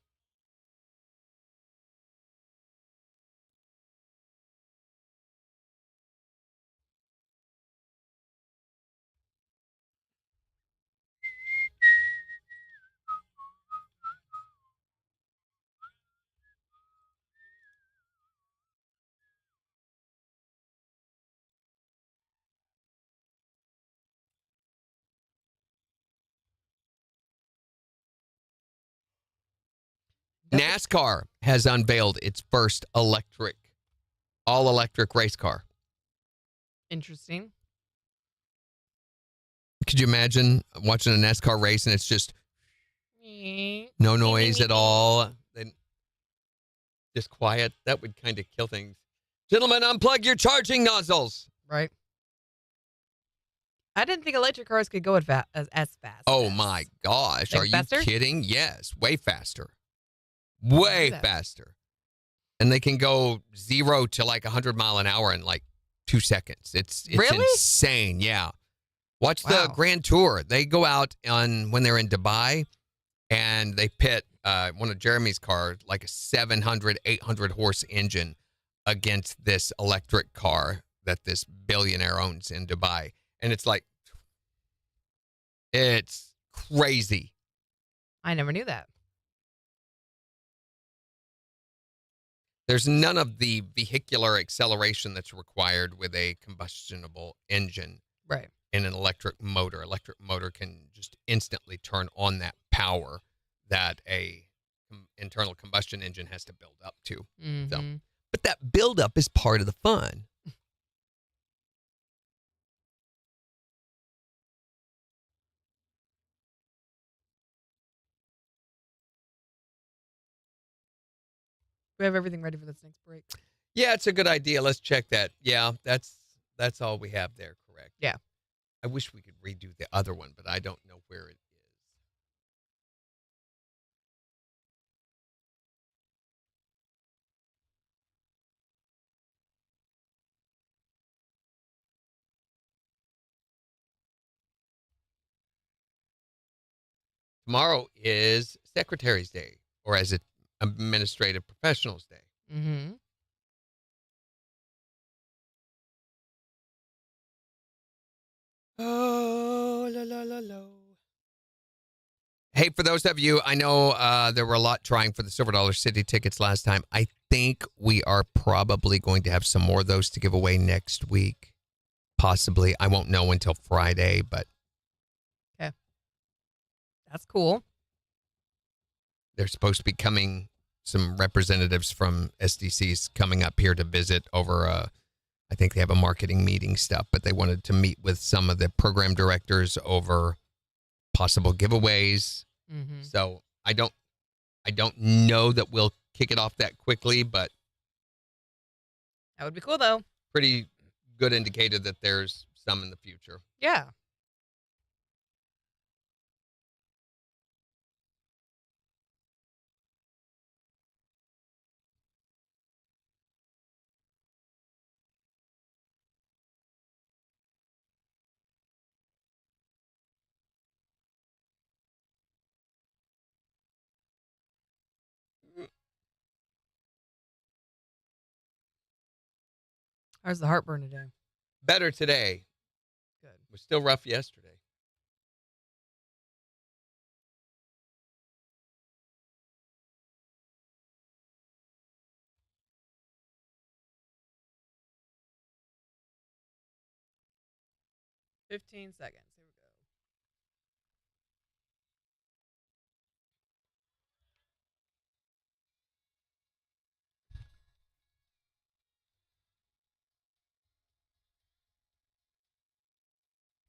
NASCAR has unveiled its first all-electric race car. Interesting. Could you imagine watching a NASCAR race and it's just no noise at all? Then just quiet. That would kind of kill things. Gentlemen, unplug your charging nozzles. Right. I didn't think electric cars could go as fast. Oh my gosh. Like Are you faster? kidding? Yes. Way faster. Way that. faster. And they can go 0 to like 100 mile an hour in like 2 seconds. It's Really? insane. Yeah. Watch the Wow. Grand Tour. They go out on when they're in Dubai and they pit one of Jeremy's cars, like a 700, 800 horse engine against this electric car that this billionaire owns in Dubai. And it's like, it's crazy. I never knew that. There's none of the vehicular acceleration that's required with a combustible engine. Right. in an electric motor. Electric motor can just instantly turn on that power that a internal combustion engine has to build up to. So, but that buildup is part of the fun. We have everything ready for this next break. Yeah, it's a good idea. Let's check that. Yeah, that's all we have there, correct? Yeah. I wish we could redo the other one, but I don't know where it is. Tomorrow is Secretary's Day, or as it Administrative Professionals Day. Mm-hmm. Oh, la la la la. Hey, for those of you, I know there were a lot trying for the Silver Dollar City tickets last time. I think we are probably going to have some more of those to give away next week. Possibly. I won't know until Friday, but. Okay. That's cool. They're supposed to be coming, some representatives from SDC's coming up here to visit over, I think they have a marketing meeting stuff, but they wanted to meet with some of the program directors over possible giveaways. Mm-hmm. So I don't know that we'll kick it off that quickly, but That would be cool, though. pretty good indicator that there's some in the future. Yeah. How's the heartburn today? Better today. Good. It was still rough yesterday. $15 seconds. Here we go.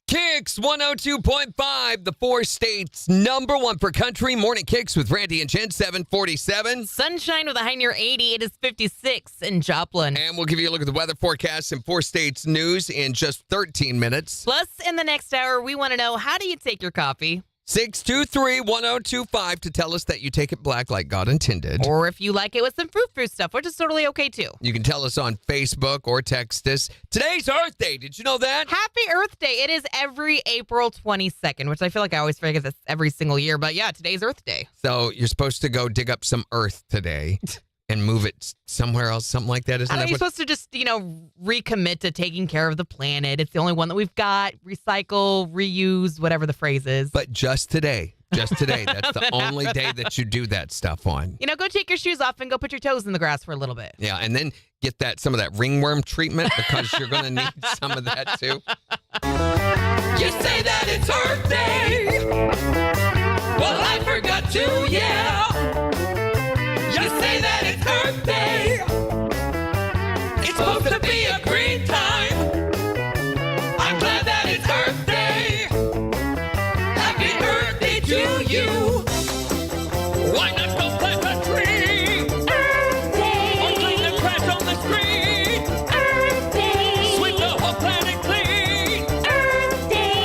KIX 102.5, the 4 states #1 for country. Morning KIX with Randy and Jen, 747. Sunshine with a high near 80. It is 56 in Joplin. And we'll give you a look at the weather forecast and 4 states news in just 13 minutes. Plus, in the next hour, we want to know, how do you take your coffee? 623-1025 to tell us that you take it black like God intended. Or if you like it with some fruit stuff, which is totally okay, too. You can tell us on Facebook or text us. Today's Earth Day. Did you know that? Happy Earth Day. It is every April 22nd, which I feel like I always forget this every single year. But yeah, today's Earth Day. So you're supposed to go dig up some earth today and move it somewhere else, something like that. Isn't I know that you're what? supposed to just, recommit to taking care of the planet. It's the only one that we've got. Recycle, reuse, whatever the phrase is. But just today. Just today. That's the only day that you do that stuff on. Go take your shoes off and go put your toes in the grass for a little bit. Yeah, and then get some of that ringworm treatment because you're going to need some of that too. You say that it's Earth Day. Well, I forgot to, yeah. You say that it's Earth Day. It's supposed to be a green time. I'm glad that it's Earth Day. Happy Earth Day to you. Why not go plant a tree? Earth Day. Or clean the trash on the street? Earth Day. Sweep the whole planet clean. Earth Day.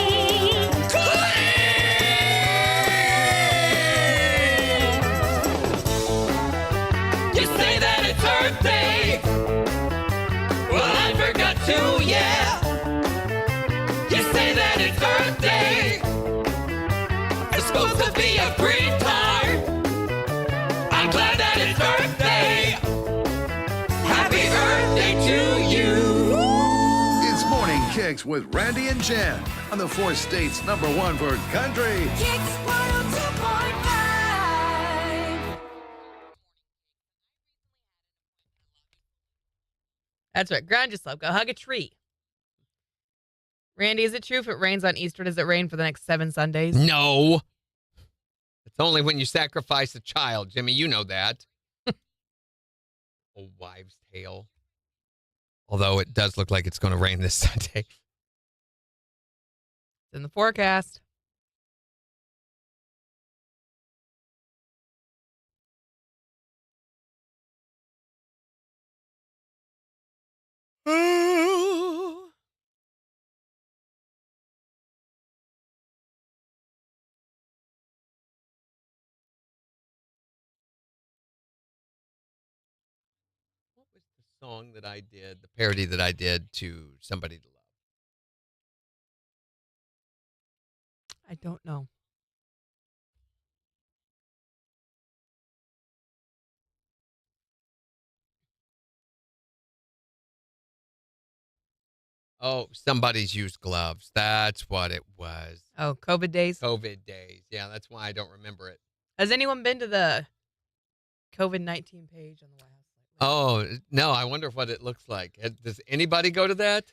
You say that it's Earth Day. Well, I forgot to, yeah. You say that it's Earth Day. It's supposed to be a green time. I'm glad that it's Earth Day. Happy Earth Day to you. It's Morning Kicks with Randy and Jen on the 4 states #1 for country. KIX 102.5. That's right. Ground yourself. Go hug a tree. Randy, is it true if it rains on Easter, does it rain for the next 7 Sundays? No. It's only when you sacrifice a child, Jimmy. You know that. A wives' tale. Although it does look like it's going to rain this Sunday. It's in the forecast. What was the song that I did, the parody that I did to Somebody to Love? I don't know. Oh, Somebody's Used Gloves. That's what it was. Oh, COVID days. COVID days. Yeah, that's why I don't remember it. Has anyone been to the COVID-19 page on the White House site? Oh, no, I wonder what it looks like. Does anybody go to that?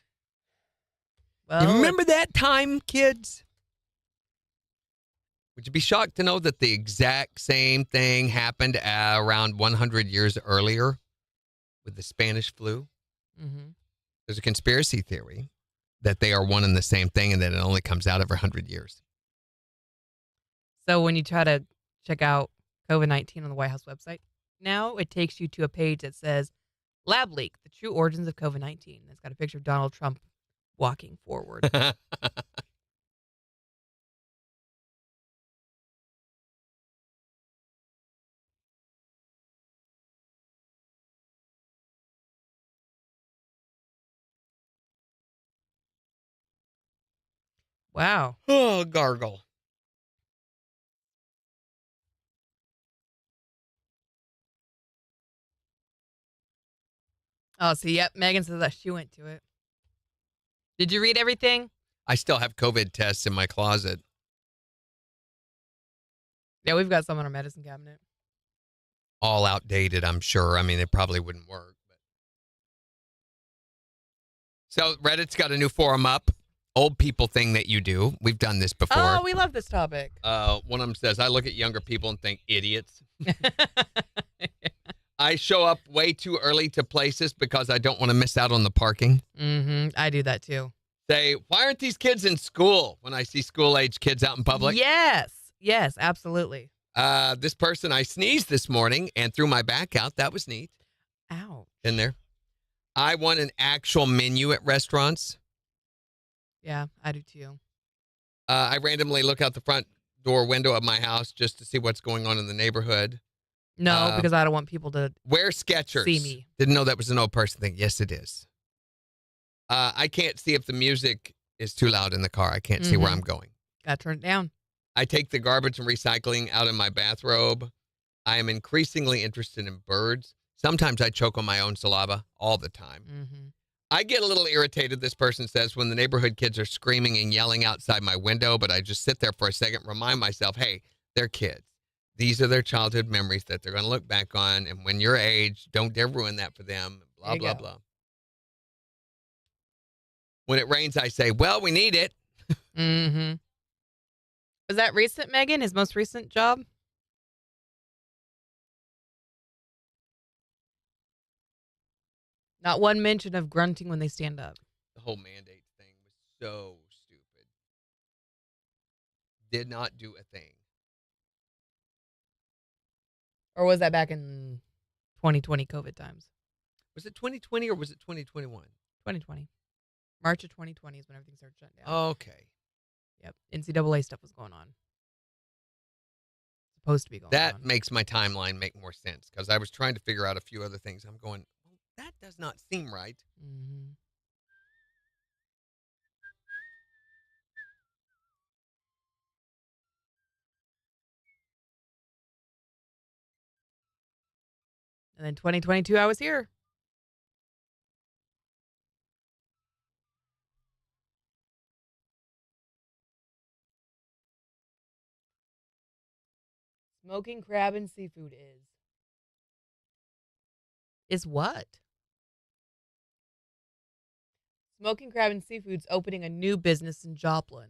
Well, You remember that time, kids? Would you be shocked to know that the exact same thing happened around 100 years earlier with the Spanish flu? Mm-hmm. There's a conspiracy theory that they are one and the same thing and that it only comes out every 100 years. So when you try to check out COVID-19 on the White House website, now it takes you to a page that says Lab Leak, the true origins of COVID-19. It's got a picture of Donald Trump walking forward. Wow. Oh, gargle. Oh, see, yep, Megan says that she went to it. Did you read everything? I still have COVID tests in my closet. Yeah, we've got some in our medicine cabinet. All outdated, I'm sure. I mean, they probably wouldn't work. But... So Reddit's got a new forum up. Old people thing that you do. We've done this before. Oh, we love this topic. One of them says, I look at younger people and think idiots. I show up way too early to places because I don't want to miss out on the parking. Mm-hmm. I do that too. Say, why aren't these kids in school when I see school-age kids out in public? Yes. Yes, absolutely. This person, I sneezed this morning and threw my back out. That was neat. Ow. In there. I want an actual menu at restaurants. Yeah, I do too. I randomly look out the front door window of my house just to see what's going on in the neighborhood. No, because I don't want people to wear Skechers. see me. Didn't know that was an old person thing. Yes, it is. I can't see if the music is too loud in the car. I can't see where I'm going. Got to turn it down. I take the garbage and recycling out in my bathrobe. I am increasingly interested in birds. Sometimes I choke on my own saliva all the time. Mm-hmm. I get a little irritated, this person says, when the neighborhood kids are screaming and yelling outside my window, but I just sit there for a second, remind myself, hey, they're kids. These are their childhood memories that they're going to look back on. And when you're age, don't dare ruin that for them. Blah, blah, blah. When it rains, I say, well, we need it. Mm-hmm. Was that recent, Megan? His most recent job? Not one mention of grunting when they stand up. The whole mandate thing was so stupid. Did not do a thing. Or was that back in 2020 COVID times? Was it 2020 or was it 2021? 2020. March of 2020 is when everything started shutting down. Okay. Yep. NCAA stuff was going on. Supposed to be going on. That makes my timeline make more sense because I was trying to figure out a few other things. I'm going, well, that does not seem right. Mm-hmm. And then 2022, I was here. Smoking crab and seafood is what? Smoking Crab and Seafood's opening a new business in Joplin.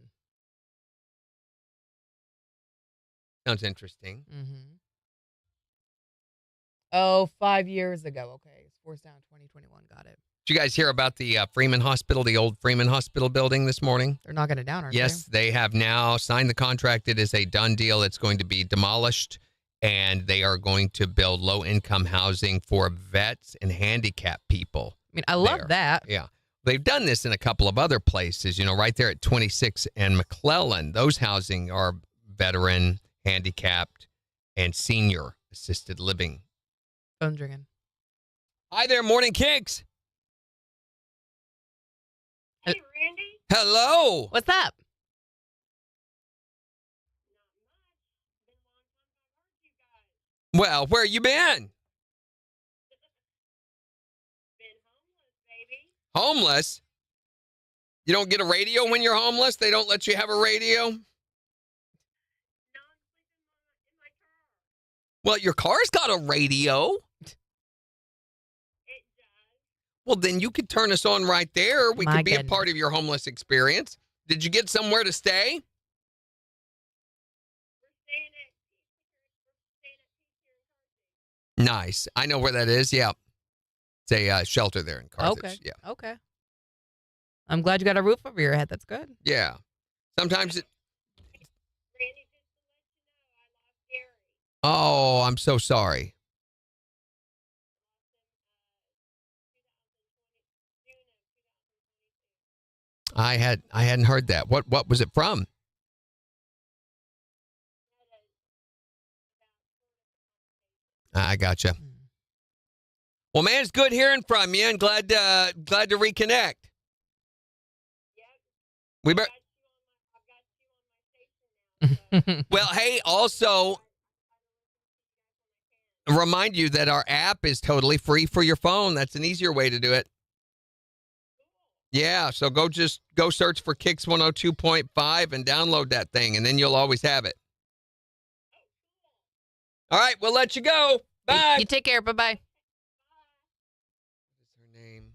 Sounds interesting. Mm-hmm. Oh, 5 years ago. Okay. It's forced down 2021. Got it. Did you guys hear about the Freeman Hospital, the old Freeman Hospital building this morning? They're knocking it down, aren't Yes, they have now signed the contract. It is a done deal. It's going to be demolished, and they are going to build low-income housing for vets and handicapped people. I mean, I love there. that. Yeah. They've done this in a couple of other places, right there at 26 and McClellan. Those housing are veteran, handicapped, and senior assisted living. Phone's ringing. Hi there, Morning Kicks. Hey, Randy. Hello. What's up? Well, where you been? Been homeless, baby. Homeless? You don't get a radio when you're homeless? They don't let you have a radio? No, I'm sleeping in my car. Well, your car's got a radio. It does. Well, then you could turn us on right there. We My could be a goodness. part of your homeless experience. Did you get somewhere to stay? We're staying at Peace here in Carthage. Nice. I know where that is. Yeah. It's a shelter there in Carthage. Okay. Yeah. Okay. I'm glad you got a roof over your head. That's good. Yeah. Sometimes it. Randy, just to let you know, I lost Gary. Oh, I'm so sorry. I hadn't heard that. What was it from? I gotcha. Well, man, it's good hearing from you, and glad to reconnect. We better. Well, hey, also remind you that our app is totally free for your phone. That's an easier way to do it. Yeah, so go search for KIX 102.5 and download that thing, and then you'll always have it. All right, we'll let you go. Bye. You take care. Bye-bye. What's her name?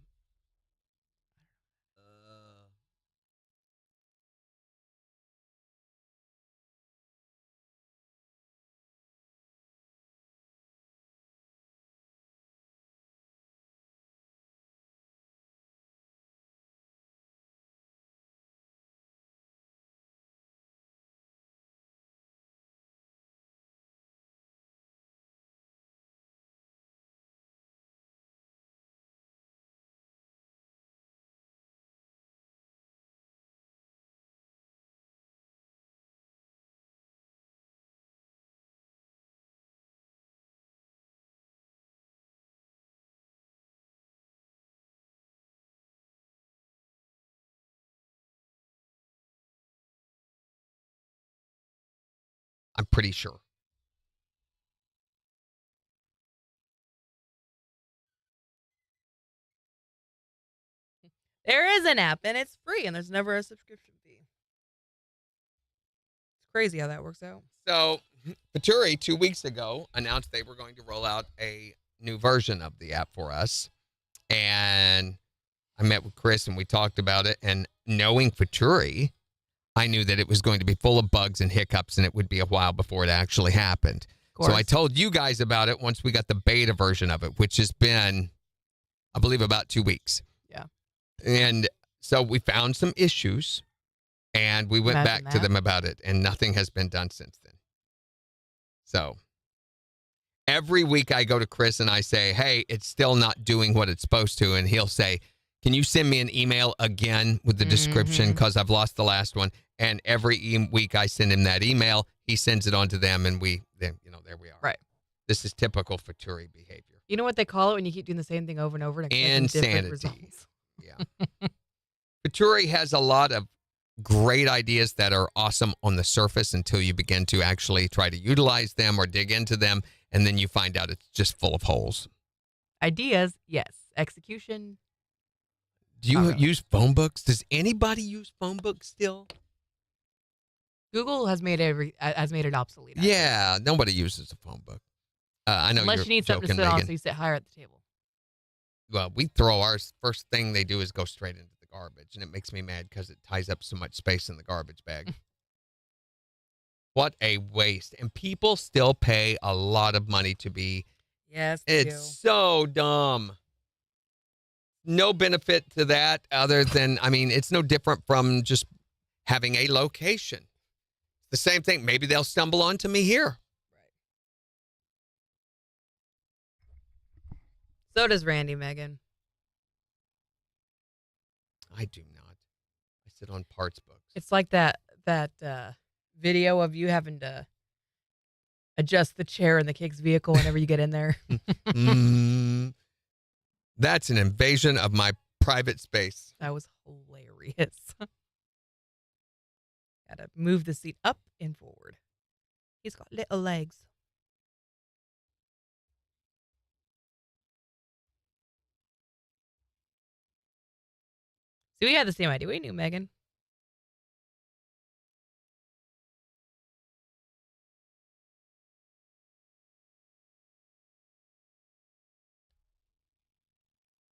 I'm pretty sure. There is an app, and it's free, and there's never a subscription fee. It's crazy how that works out. So, Faturi 2 weeks ago announced they were going to roll out a new version of the app for us. And I met with Chris and we talked about it. And knowing Faturi, I knew that it was going to be full of bugs and hiccups and it would be a while before it actually happened. So I told you guys about it once we got the beta version of it, which has been, I believe, about 2 weeks. Yeah. And so we found some issues and we went Imagine back to that. them about it and nothing has been done since then. So every week I go to Chris and I say, hey, it's still not doing what it's supposed to. And he'll say, can you send me an email again with the description because I've lost the last one. And every week I send him that email. He sends it on to them and then there we are. Right. This is typical Faturi behavior. You know what they call it when you keep doing the same thing over and over and expecting different Insanity. results? Yeah. Faturi has a lot of great ideas that are awesome on the surface until you begin to actually try to utilize them or dig into them. And then you find out it's just full of holes. Ideas, yes. Execution. Do you Not really. use phone books? Does anybody use phone books still? Google has made it obsolete. Yeah, nobody uses a phone book. I know Unless you're you need something to joking, sit on Megan. so you sit higher at the table. Well, we throw ours. First thing they do is go straight into the garbage, and it makes me mad because it ties up so much space in the garbage bag. What a waste. And people still pay a lot of money to be. Yes, they It's do. so dumb. No benefit to that other than, I mean, it's no different from just having a location. The same thing. Maybe they'll stumble onto me here. So does Randy, Megan. I do not. I sit on parts books. It's like that video of you having to adjust the chair in the KIX vehicle whenever you get in there. That's an invasion of my private space. That was hilarious. Gotta move the seat up and forward. He's got little legs. See, we had the same idea. We knew Megan.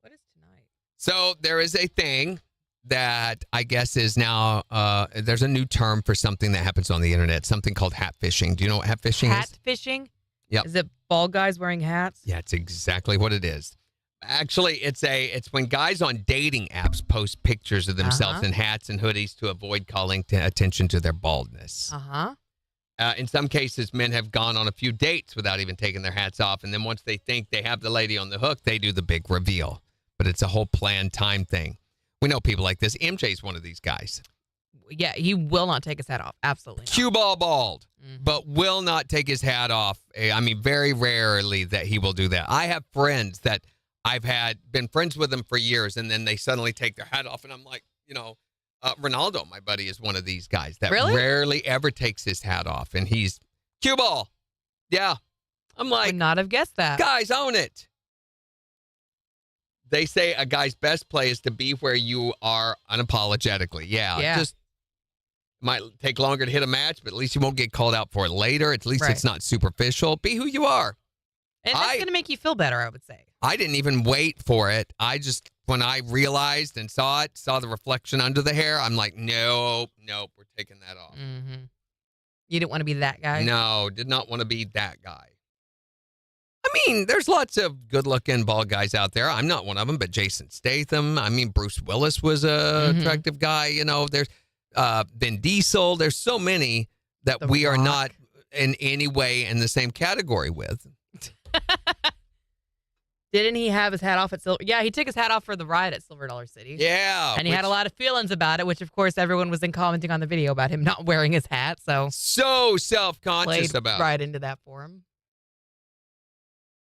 What is tonight? So there is a thing that I guess is now, there's a new term for something that happens on the internet, something called hat fishing. Do you know what hat fishing is? Hat fishing? Yep. Is it bald guys wearing hats? Yeah, it's exactly what it is. Actually, it's when guys on dating apps post pictures of themselves in hats and hoodies to avoid calling attention to their baldness. Uh-huh. In some cases, men have gone on a few dates without even taking their hats off, and then once they think they have the lady on the hook, they do the big reveal. But it's a whole planned time thing. We know people like this. MJ's one of these guys. Yeah, he will not take his hat off. Absolutely not. Cue ball bald, but will not take his hat off. I mean, very rarely that he will do that. I have friends that I've been friends with them for years, and then they suddenly take their hat off, and I'm like, Ronaldo, my buddy, is one of these guys that Really? rarely ever takes his hat off, and he's cue ball. Yeah. I'm like, Would not have guessed that. guys, own it. They say a guy's best play is to be where you are unapologetically. Yeah. Just might take longer to hit a match, but at least you won't get called out for it later. At least it's not superficial. Be who you are. And that's going to make you feel better, I would say. I didn't even wait for it. I just, when I realized and saw the reflection under the hair, I'm like, nope, we're taking that off. Mm-hmm. You didn't want to be that guy? No, did not want to be that guy. I mean, there's lots of good-looking bald guys out there. I'm not one of them, but Jason Statham. I mean, Bruce Willis was a attractive guy. There's Vin Diesel. There's so many that we are not in any way in the same category with. Didn't he have his hat off at Silver? Yeah, he took his hat off for the ride at Silver Dollar City. Yeah. And he had a lot of feelings about it, which, of course, everyone was then commenting on the video about him not wearing his hat. So self-conscious about it. Right into that for him.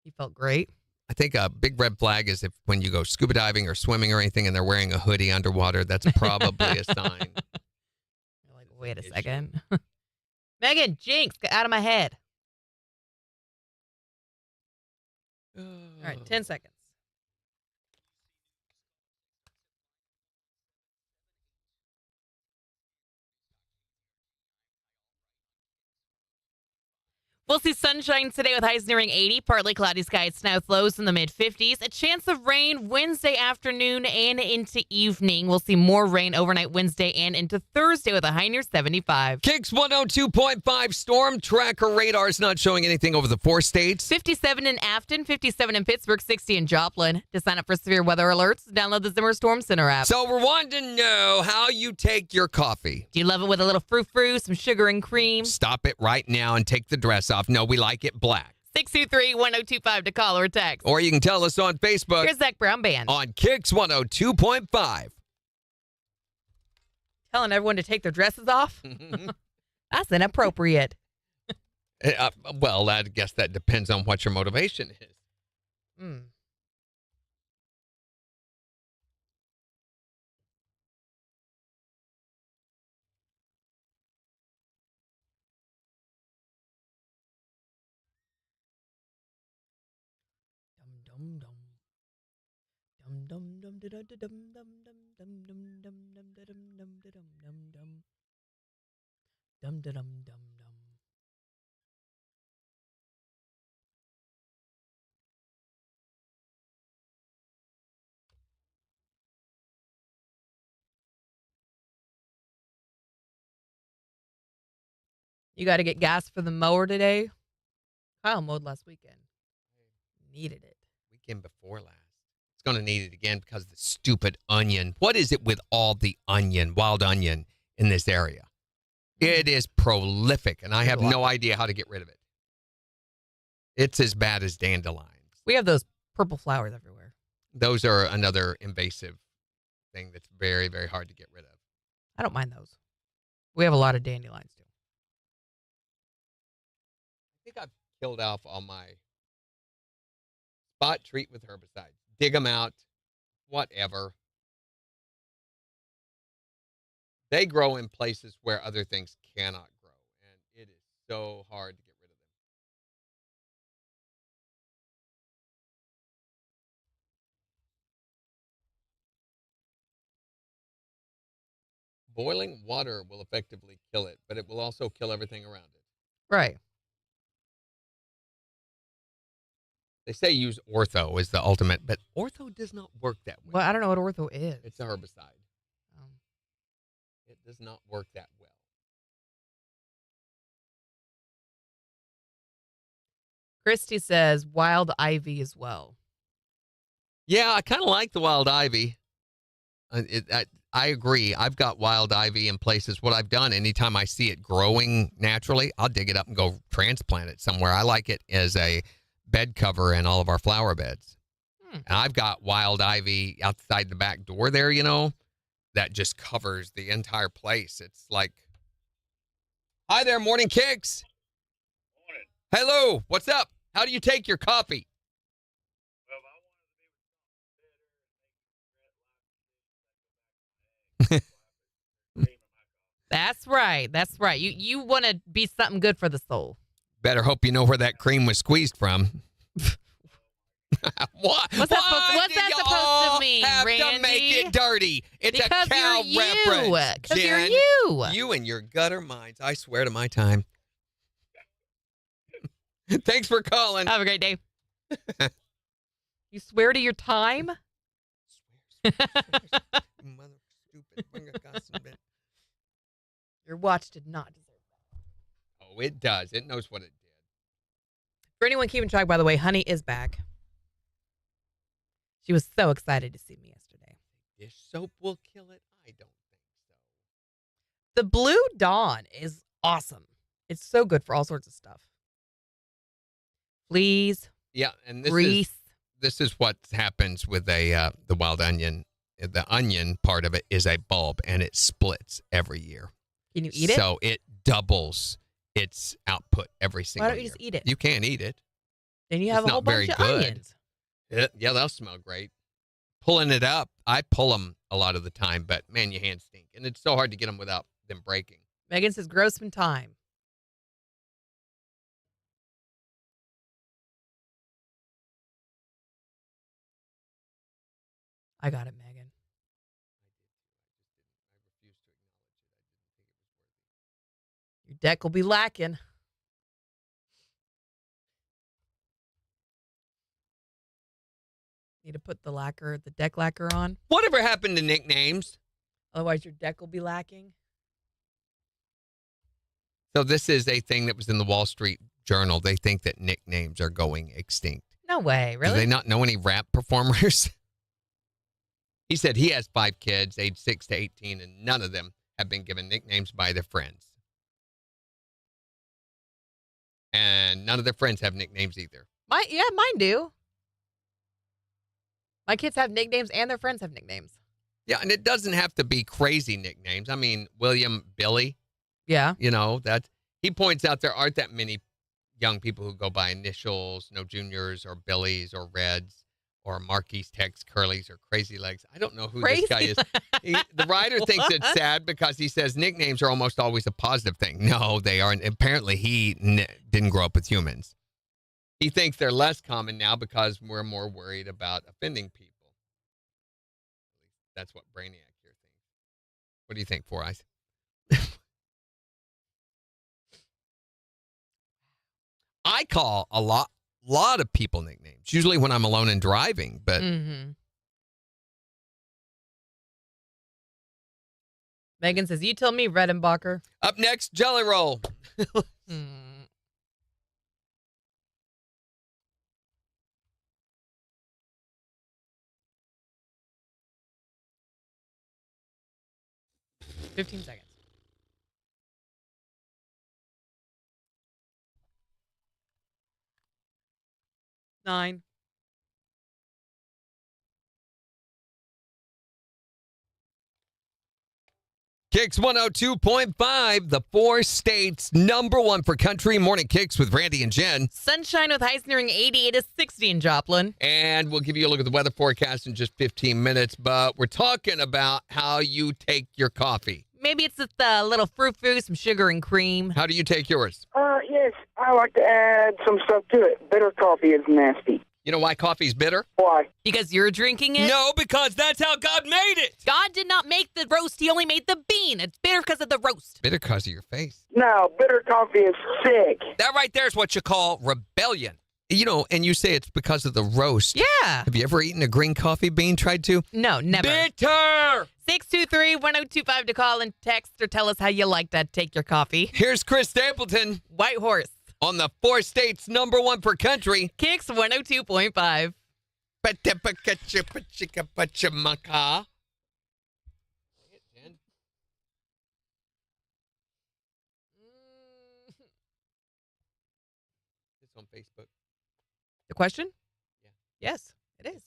He felt great. I think a big red flag is if when you go scuba diving or swimming or anything and they're wearing a hoodie underwater, that's probably a sign. You're like, wait a second. Megan, Jinx, get out of my head. All right, 10 seconds. We'll see sunshine today with highs nearing 80, partly cloudy skies, snow with lows in the mid-50s. A chance of rain Wednesday afternoon and into evening. We'll see more rain overnight Wednesday and into Thursday with a high near 75. KIX 102.5 storm tracker radar is not showing anything over the 4 states. 57 in Afton, 57 in Pittsburgh, 60 in Joplin. To sign up for severe weather alerts, download the Zimmer Storm Center app. So we're wanting to know how you take your coffee. Do you love it with a little frou-frou, some sugar and cream? Stop it right now and take the dress off. No, we like it black. 623-1025 to call or text. Or you can tell us on Facebook. Here's Zach Brown Band. On KIX 102.5. Telling everyone to take their dresses off? That's inappropriate. Well, I guess that depends on what your motivation is. Hmm. Dum dum dum dum dum dum dum dum dum dum dum dum dum dum dum dum dum dum dum dum. You got to get gas for the mower today. Kyle mowed last weekend. Needed it. Weekend before last. It's going to need it again because of the stupid onion. What is it with all the onion, wild onion in this area? It is prolific, and I have no idea how to get rid of it. It's as bad as dandelions. We have those purple flowers everywhere. Those are another invasive thing that's very, very hard to get rid of. I don't mind those. We have a lot of dandelions, too. I think I've killed off all my spot treat with herbicides. Dig them out, whatever. They grow in places where other things cannot grow, and it is so hard to get rid of them. Boiling water will effectively kill it, but it will also kill everything around it. Right. They say use ortho is the ultimate, but ortho does not work that way. Well, I don't know what ortho is. It's a herbicide. It does not work that well. Christy says wild ivy as well. Yeah, I kind of like the wild ivy. I agree. I've got wild ivy in places. What I've done, anytime I see it growing naturally, I'll dig it up and go transplant it somewhere. I like it as a bed cover in all of our flower beds. And I've got wild ivy outside the back door there, you know, that just covers the entire place. It's like, hi there, Morning KIX. Morning. Hello, what's up? How do you take your coffee? Well, if I wanted to be with something better, making That's right. That's right. You want to be something good for the soul. Better hope you know where that cream was squeezed from. What? What's that supposed to mean, have Randy? to make it dirty. It's Because a cow you're you. reference. Because you're Jen. you. You and your gutter minds. I swear to my time. Thanks for calling. Have a great day. You swear to your time? Mother stupid. Bring a custom bit. Your watch did not deserve that. Oh, it does. It knows what it did. For anyone keeping track, by the way, Honey is back. She was so excited to see me yesterday. Dish soap will kill it? I don't think so. The Blue Dawn is awesome. It's so good for all sorts of stuff. Fleas, Yeah, and grease. This is what happens with the wild onion. The onion part of it is a bulb, and it splits every year. Can you eat it? So it doubles its output every single year. Why don't you just eat it? You can't eat it. Then you it's have a not whole bunch very of good. onions. Yeah, they'll smell great. Pulling it up, I pull them a lot of the time, but man, your hands stink. And it's so hard to get them without them breaking. Megan says Grossman time. I got it, Megan. Your deck will be lacking. Need to put the deck lacquer on. Whatever happened to nicknames? Otherwise, your deck will be lacking. So this is a thing that was in the Wall Street Journal. They think that nicknames are going extinct. No way, really? Do they not know any rap performers? He said he has 5 kids, age 6 to 18, and none of them have been given nicknames by their friends. And none of their friends have nicknames either. Mine do. My kids have nicknames and their friends have nicknames. Yeah, and it doesn't have to be crazy nicknames. I mean, William, Billy, Yeah. you know, that he points out there aren't that many young people who go by initials, no juniors or Billies or Reds or Marquis Tex Curlies or Crazy Legs. I don't know who this guy is. The writer thinks it's sad because he says nicknames are almost always a positive thing. No, they aren't. Apparently, he didn't grow up with humans. He thinks they're less common now because we're more worried about offending people. That's what Brainiac here thinks. What do you think, Four Eyes? I call a lot of people nicknames, usually when I'm alone and driving, but Megan says, you tell me, Redenbacher. Up next, Jelly Roll. Hmm. $15 seconds. 9. KIX 102.5, the 4 states #1 for country. Morning KIX with Randy and Jen. Sunshine with highs nearing 80. It is 60 in Joplin. And we'll give you a look at the weather forecast in just 15 minutes. But we're talking about how you take your coffee. Maybe it's with a little frou-frou, some sugar and cream. How do you take yours? Yes, I like to add some stuff to it. Bitter coffee is nasty. You know why coffee's bitter? Why? Because you're drinking it? No, because that's how God made it. God did not make the roast. He only made the bean. It's bitter because of the roast. Bitter because of your face. No, bitter coffee is sick. That right there is what you call rebellion. You know, and you say it's because of the roast. Yeah. Have you ever eaten a green coffee bean, tried to? No, never. Bitter! 623-1025 to call and text or tell us how you like to take your coffee. Here's Chris Stapleton White Horse. on the 4 states #1 for country. KIX 102.5. It's on Facebook. The question? Yeah. Yes, it is.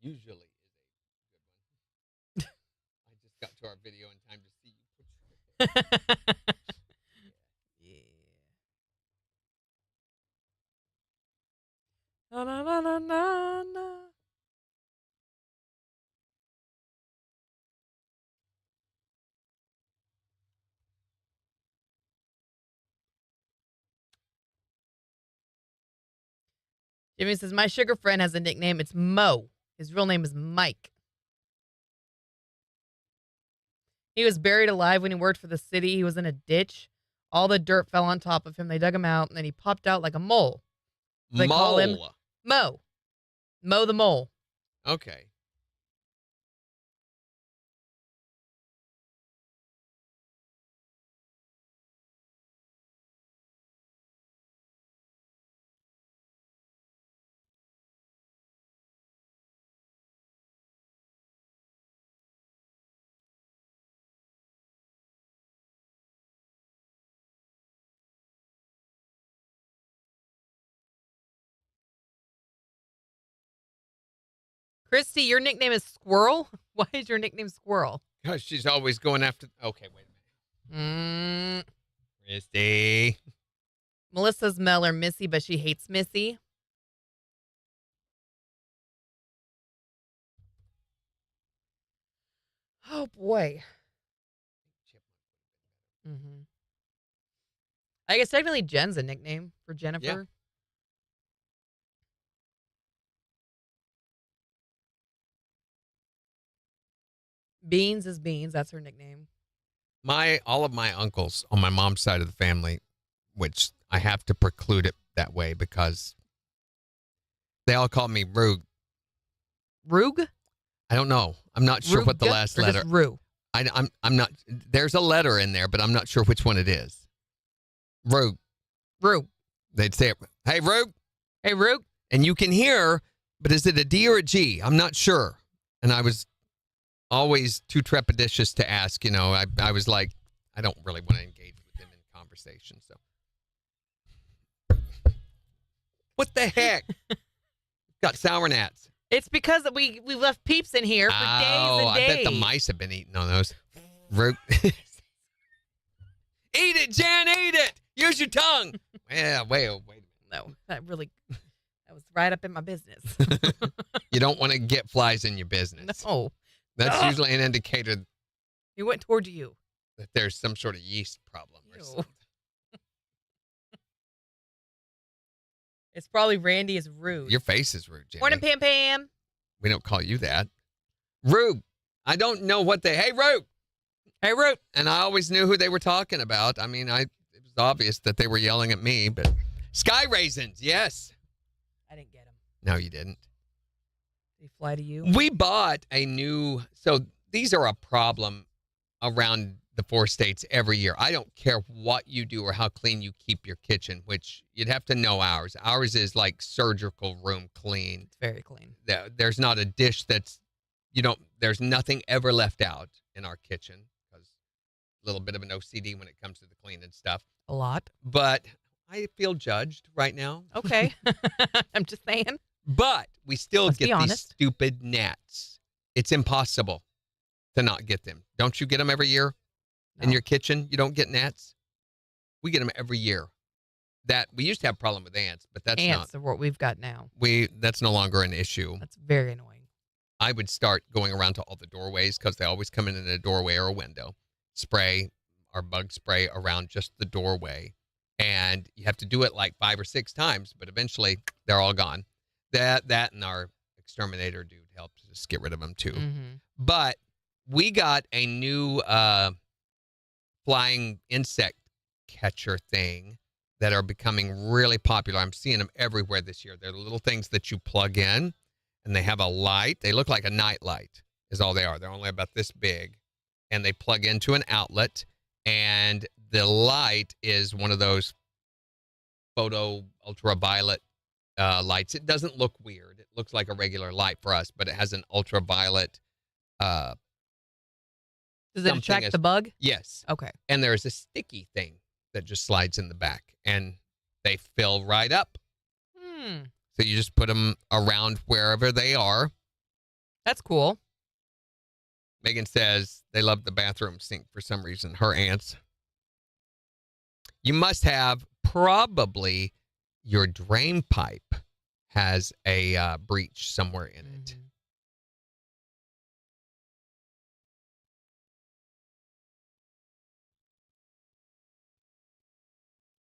Usually is a good one. I just got to our video in time to see you. Na, na, na, na, na, na. Jimmy says, my sugar friend has a nickname. It's Mo. His real name is Mike. He was buried alive when he worked for the city. He was in a ditch. All the dirt fell on top of him. They dug him out, and then he popped out like a mole. They call him Mo. Mo the mole. Okay. Christy, your nickname is Squirrel? Why is your nickname Squirrel? Because she's always going after. Okay, wait a minute. Mm. Christy. Melissa's Mel or Missy, but she hates Missy. Oh, boy. Mm-hmm. I guess technically Jen's a nickname for Jennifer. Yeah. Beans is Beans. That's her nickname. All of my uncles on my mom's side of the family, which I have to preclude it that way because they all call me Rug. Rug? I don't know. I'm not sure what the last letter. Just Rue. I'm not. There's a letter in there, but I'm not sure which one it is. Rug. Rue. They'd say it. Hey, Rug. Hey, Rue. And you can hear, but is it a D or a G? I'm not sure. And I was always too trepidatious to ask. You know, I was like, I don't really want to engage with them in conversation. So, what the heck? Got sour gnats. It's because we left peeps in here for days and days. I bet the mice have been eating on those. Root. Eat it, Jan, eat it. Use your tongue. Yeah, wait a minute. No, that was right up in my business. You don't want to get flies in your business. No. That's usually an indicator He went toward you. that there's some sort of yeast problem or Ew. something. It's probably Randy is rude. Your face is rude, Jenny. Morning, Pam Pam. We don't call you that. Rude. I don't know what they. Hey, Rude. Hey, Root. And I always knew who they were talking about. I mean, it was obvious that they were yelling at me, but sky raisins, yes. I didn't get him. No, you didn't. Did he fly to you? We bought a new. So these are a problem around the 4 states every year. I don't care what you do or how clean you keep your kitchen, which you'd have to know ours. Ours is like surgical room clean. It's very clean. There's not a dish that's, there's nothing ever left out in our kitchen because a little bit of an OCD when it comes to the cleaning stuff. A lot. But I feel judged right now. Okay. I'm just saying. But we still Let's be get these honest. stupid gnats. It's impossible to not get them. Don't you get them every year in No. your kitchen? You don't get gnats? We get them every year. That we used to have a problem with ants, but that's Ants are what we've got now. that's no longer an issue. That's very annoying. I would start going around to all the doorways because they always come in a doorway or a window. Spray our bug spray around just the doorway. And you have to do it like 5 or 6 times, but eventually they're all gone. That and our exterminator dude helps us get rid of them too. Mm-hmm. But we got a new flying insect catcher thing that are becoming really popular. I'm seeing them everywhere this year. They're the little things that you plug in, and they have a light. They look like a night light is all they are. They're only about this big, and they plug into an outlet, and the light is one of those photo ultraviolet lights. It doesn't look weird. It looks like a regular light for us, but it has an ultraviolet. Does it something attract as- the bug? Yes. Okay. And there's a sticky thing that just slides in the back, and they fill right up. So you just put them around wherever they are. That's cool. Megan says they love the bathroom sink for some reason, her ants. You must have probably your drain pipe has a breach somewhere in it. Mhm.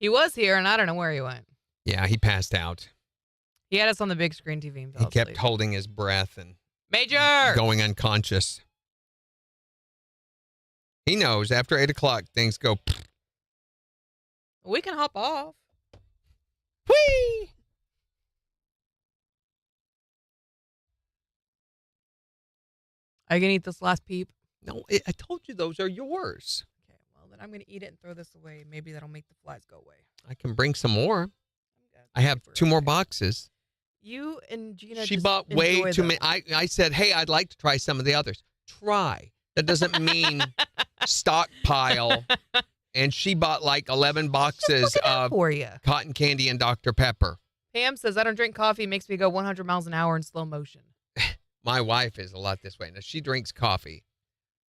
He was here, and I don't know where he went. Yeah, he passed out. He had us on the big screen TV. And He fell kept asleep. holding his breath and Major! going unconscious. He knows after 8 o'clock, things go. We can hop off. Whee! Are you going to eat this last peep? No, I told you those are yours. Okay, well, then I'm going to eat it and throw this away. Maybe that'll make the flies go away. I can bring some more. I'm good. I have We're 2 more okay. boxes. You and Gina She just bought way enjoy too them. many. I said, hey, I'd like to try some of the others. Try. That doesn't mean stockpile. And she bought like 11 boxes Look at that of for you. cotton candy and Dr. Pepper. Pam says, I don't drink coffee. It makes me go 100 miles an hour in slow motion. My wife is a lot this way. Now, she drinks coffee,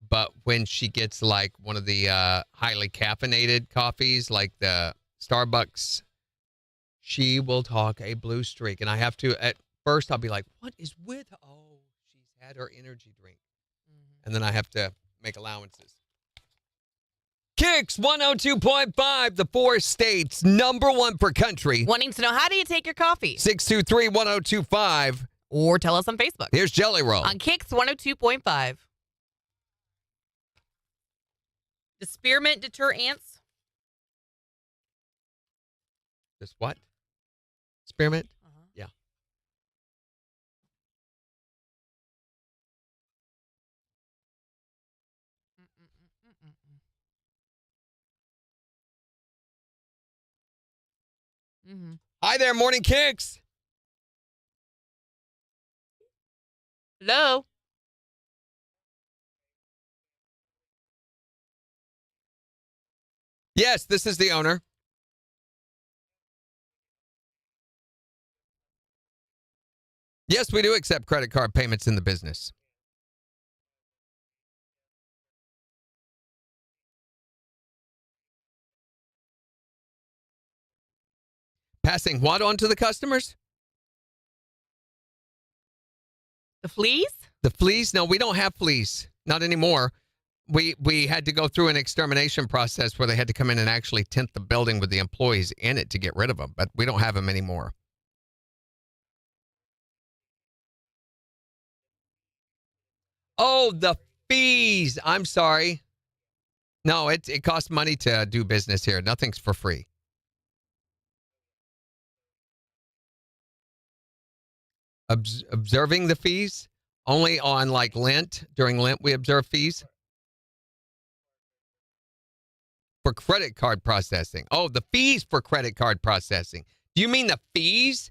but when she gets like one of the highly caffeinated coffees, like the Starbucks, she will talk a blue streak. And I have to, at first, I'll be like, what is with her? Oh, she's had her energy drink. And then I have to make allowances. KIX 102.5, the 4 states, #1 for country. Wanting to know, how do you take your coffee? 623-1025. Or tell us on Facebook. Here's Jelly Roll. On KIX 102.5. Does spearmint deter ants? This what? Spearmint? Uh-huh. Yeah. Mm-hmm. Hi there, Morning KIX. Hello? Yes, this is the owner. Yes, we do accept credit card payments in the business. Passing what on to the customers? The fleas? The fleas? No, we don't have fleas. Not anymore. We had to go through an extermination process where they had to come in and actually tint the building with the employees in it to get rid of them, but we don't have them anymore. Oh, the fees. I'm sorry. No, it costs money to do business here. Nothing's for free. Observing the fees? Only on like Lent. During Lent, we observe fees. for credit card processing. Oh, the fees for credit card processing. Do you mean the fees?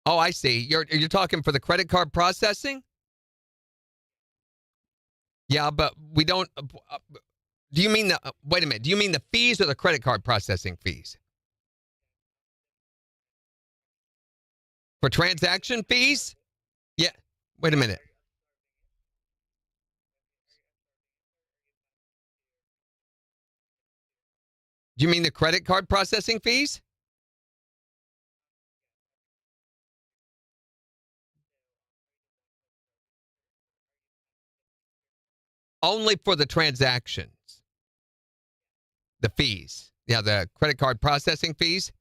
Oh, I see. You're talking for the credit card processing? Yeah, but we don't. Do you mean the? Wait a minute. Do you mean the fees or the credit card processing fees? For transaction fees? Yeah. Wait a minute. Do you mean the credit card processing fees? Only for the transactions. The fees. Yeah, the credit card processing fees.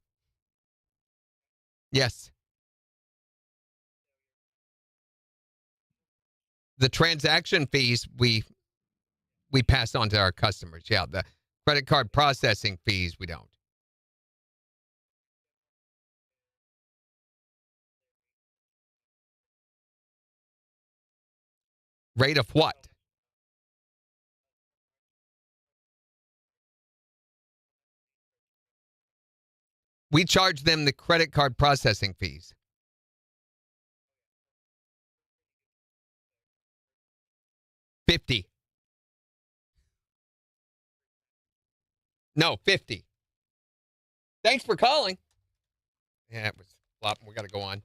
Yes. The transaction fees we pass on to our customers. Yeah, the credit card processing fees we don't. Rate of what? We charge them the credit card processing fees. $50. No, $50. Thanks for calling. Yeah, it was flopping. We got to go on.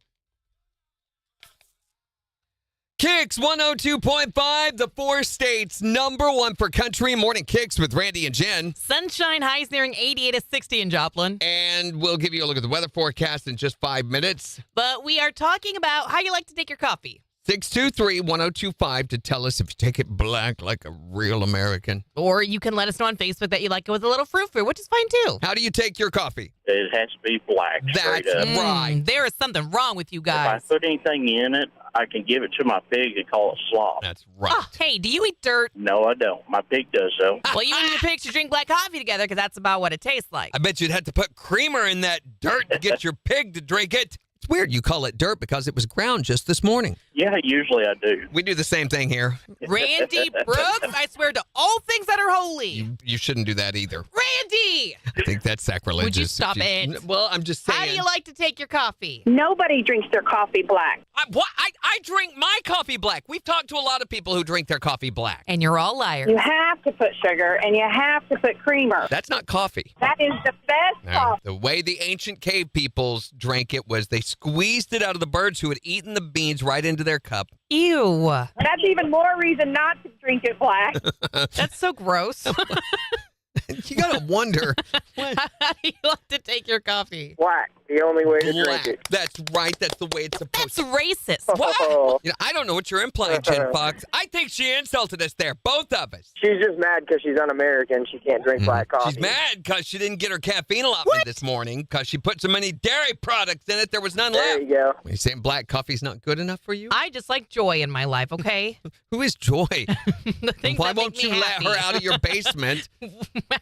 KIX 102.5, the 4 states #1 for country. Morning KIX with Randy and Jen. Sunshine, highs nearing 88 to 60 in Joplin. And we'll give you a look at the weather forecast in just 5 minutes. But we are talking about how you like to take your coffee. 623-1025 to tell us if you take it black like a real American. Or you can let us know on Facebook that you like it with a little frou-frou, which is fine too. How do you take your coffee? It has to be black. That's straight up. right. There is something wrong with you If guys. I put anything in it, I can give it to my pig and call it slop. That's right. Oh, hey, do you eat dirt? No, I don't. My pig does, though. Well, you and your pigs should drink black coffee together because that's about what it tastes like. I bet you'd have to put creamer in that dirt to get your pig to drink it. It's weird you call it dirt because it was ground just this morning. Yeah, usually I do. We do the same thing here. Randy Brooks, I swear to all things that are holy. You shouldn't do that either. Randy! I think that's sacrilegious. Would you stop it? Well, I'm just saying. How do you like to take your coffee? Nobody drinks their coffee black. I drink my coffee black. We've talked to a lot of people who drink their coffee black. And you're all liars. You have to put sugar and you have to put creamer. That's not coffee. That is the best No. coffee. The way the ancient cave peoples drank it was they squeezed it out of the birds who had eaten the beans right into their cup. Ew. That's even more reason not to drink it black. That's so gross. You gotta wonder. How do you like to take your coffee? Black. The only way to Black. drink it. That's right. That's the way it's supposed That's to. racist. What? You know, I don't know what you're implying, Jen Fox. I think she insulted us there, both of us. She's just mad because she's un-American. She can't drink black coffee. She's mad because she didn't get her caffeine allotment this morning because she put so many dairy products in it there was none There left. you go. Are you saying black coffee's not good enough for you? I just like joy in my life, okay? Who is Joy? The things Why that make won't me you let happy. her out of your basement?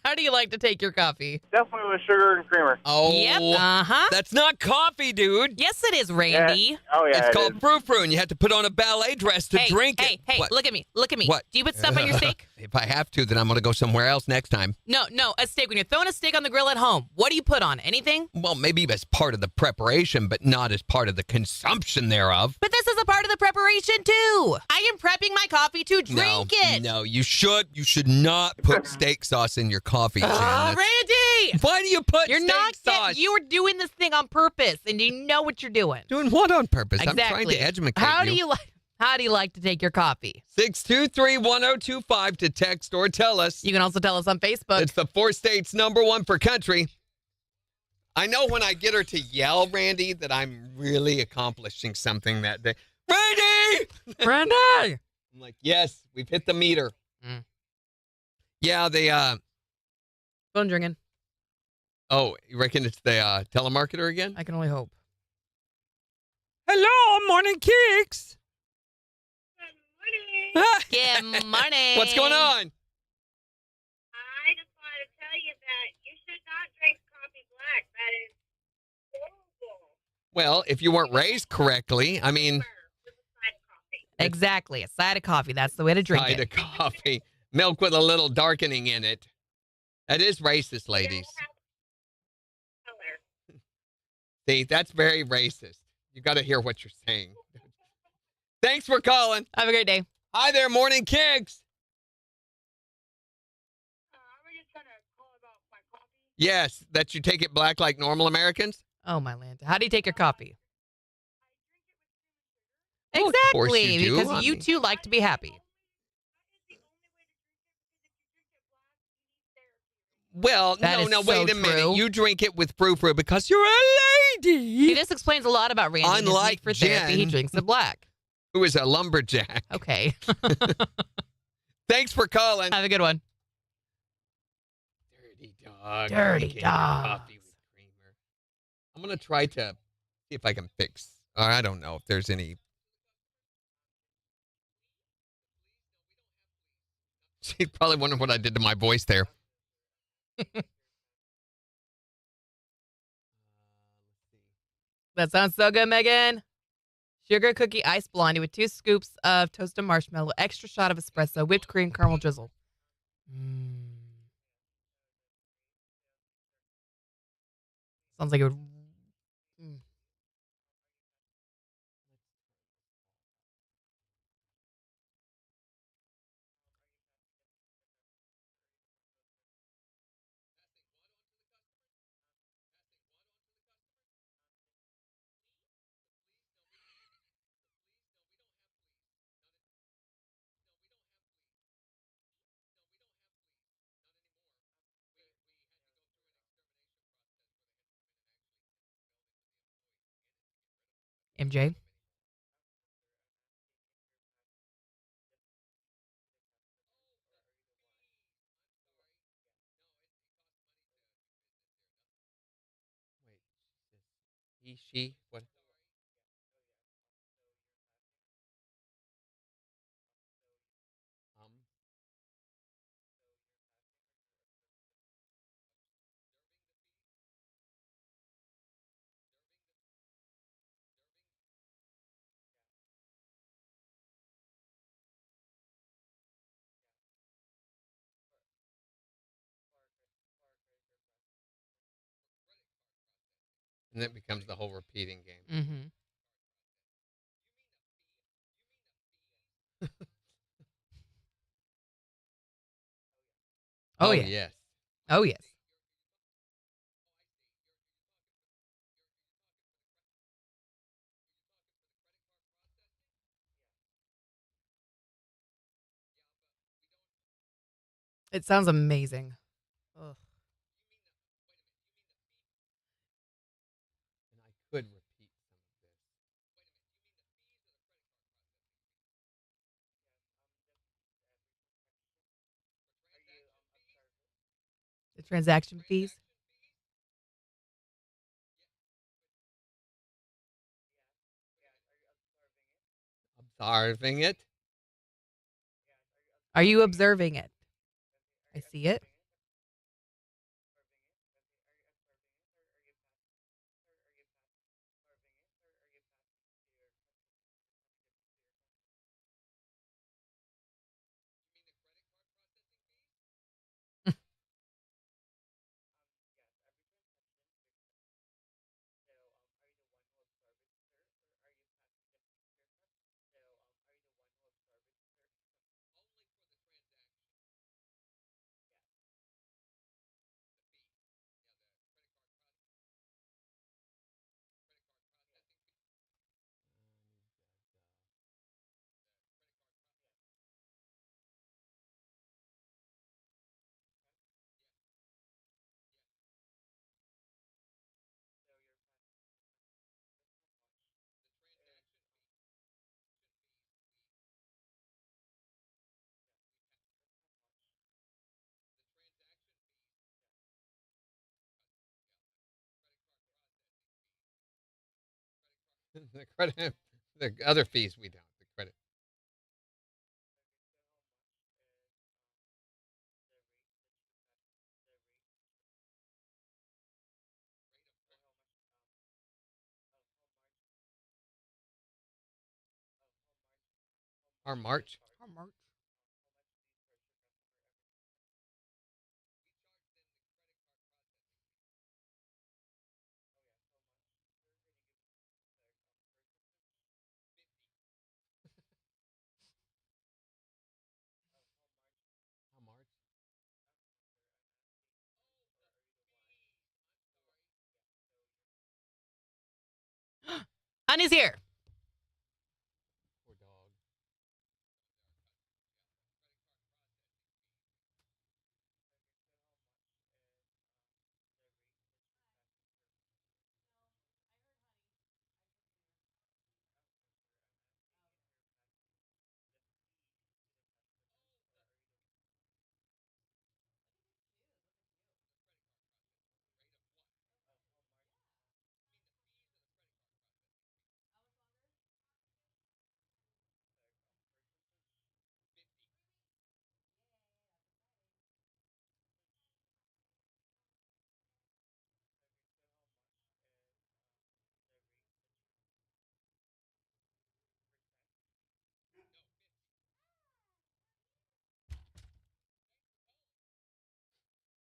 How do you like to take your coffee? Definitely with sugar and creamer. Oh, Yep. Uh-huh. that's not coffee, dude. Yes, it is, Randy. Oh, yeah. It's called frou-frou, and you have to put on a ballet dress to Hey, drink hey, it. hey, What? look at me. Look at me. What? Do you put stuff on your steak? If I have to, then I'm going to go somewhere else next time. No, a steak. When you're throwing a steak on the grill at home, what do you put on? Anything? Well, maybe as part of the preparation, but not as part of the consumption thereof. But this is a part of the preparation, too. I am prepping my coffee to drink it. No, you should. You should not put steak sauce in your coffee, Jen. That's- Randy! Why do you put You're steak not sauce? You were doing this thing on purpose, and you know what you're doing. Doing what on purpose? Exactly. I'm trying to educate How you. do you like to take your coffee? 623-1025 to text or tell us. You can also tell us on Facebook. It's the 4 states #1 for country. I know when I get her to yell, Randy, that I'm really accomplishing something that day. Randy! Randy! I'm like, yes, we've hit the meter. Mm. Yeah, they, Phone ringing. oh, you reckon it's the telemarketer again? I can only hope. Hello, morning KIX. Good morning. Good morning. What's going on? I just wanted to tell you that you should not drink coffee black. That is horrible. Well, if you weren't raised correctly, I mean, With a side of coffee. Exactly. A side of coffee. That's the way to drink side it. of coffee. milk with a little darkening in it. That is racist, ladies. Color. See, that's very racist. You got to hear what you're saying. Thanks for calling. Have a great day. Hi there, Morning Kicks. I was just trying to call about my coffee. Yes, that you take it black like normal Americans? Oh, my land. How do you take your coffee? Well, of course Exactly, you do. because I you mean- too like to be happy. Well, That is no, so wait a minute. true. You drink it with frou-frou because you're a lady. See, this explains a lot about Randy. and his Unlike need for therapy, he Jen. drinks it black. Who is a lumberjack. Okay. Thanks for calling. Have a good one. Dirty dog. Dirty drinking your dogs. Coffee with creamer. I'm going to try to see if I can fix, or I don't know if there's any. She probably wondered what I did to my voice there. That sounds so good, Megan. Sugar cookie ice blondie with 2 scoops of toasted marshmallow, extra shot of espresso, whipped cream, caramel drizzle. Sounds like it would. MJ? He, she, what? And it becomes the whole repeating game. Mm-hmm. Oh, yeah. Yes. Oh, yes. It sounds amazing. Ugh. And I could repeat some of this. The transaction fees. Observing it. Are you observing it? I see it. The credit, the other fees we don't. The credit. Our March. Honey's here.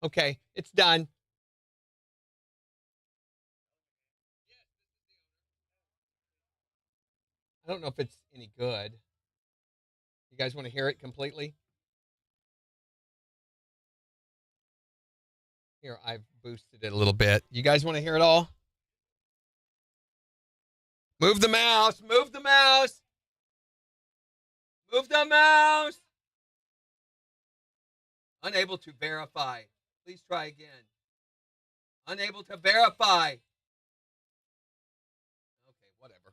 Okay, it's done. I don't know if it's any good. You guys want to hear it completely? Here, I've boosted it a little bit. You guys want to hear it all? Move the mouse. Move the mouse. Move the mouse. Unable to verify. Please try again. Unable to verify. Okay, whatever.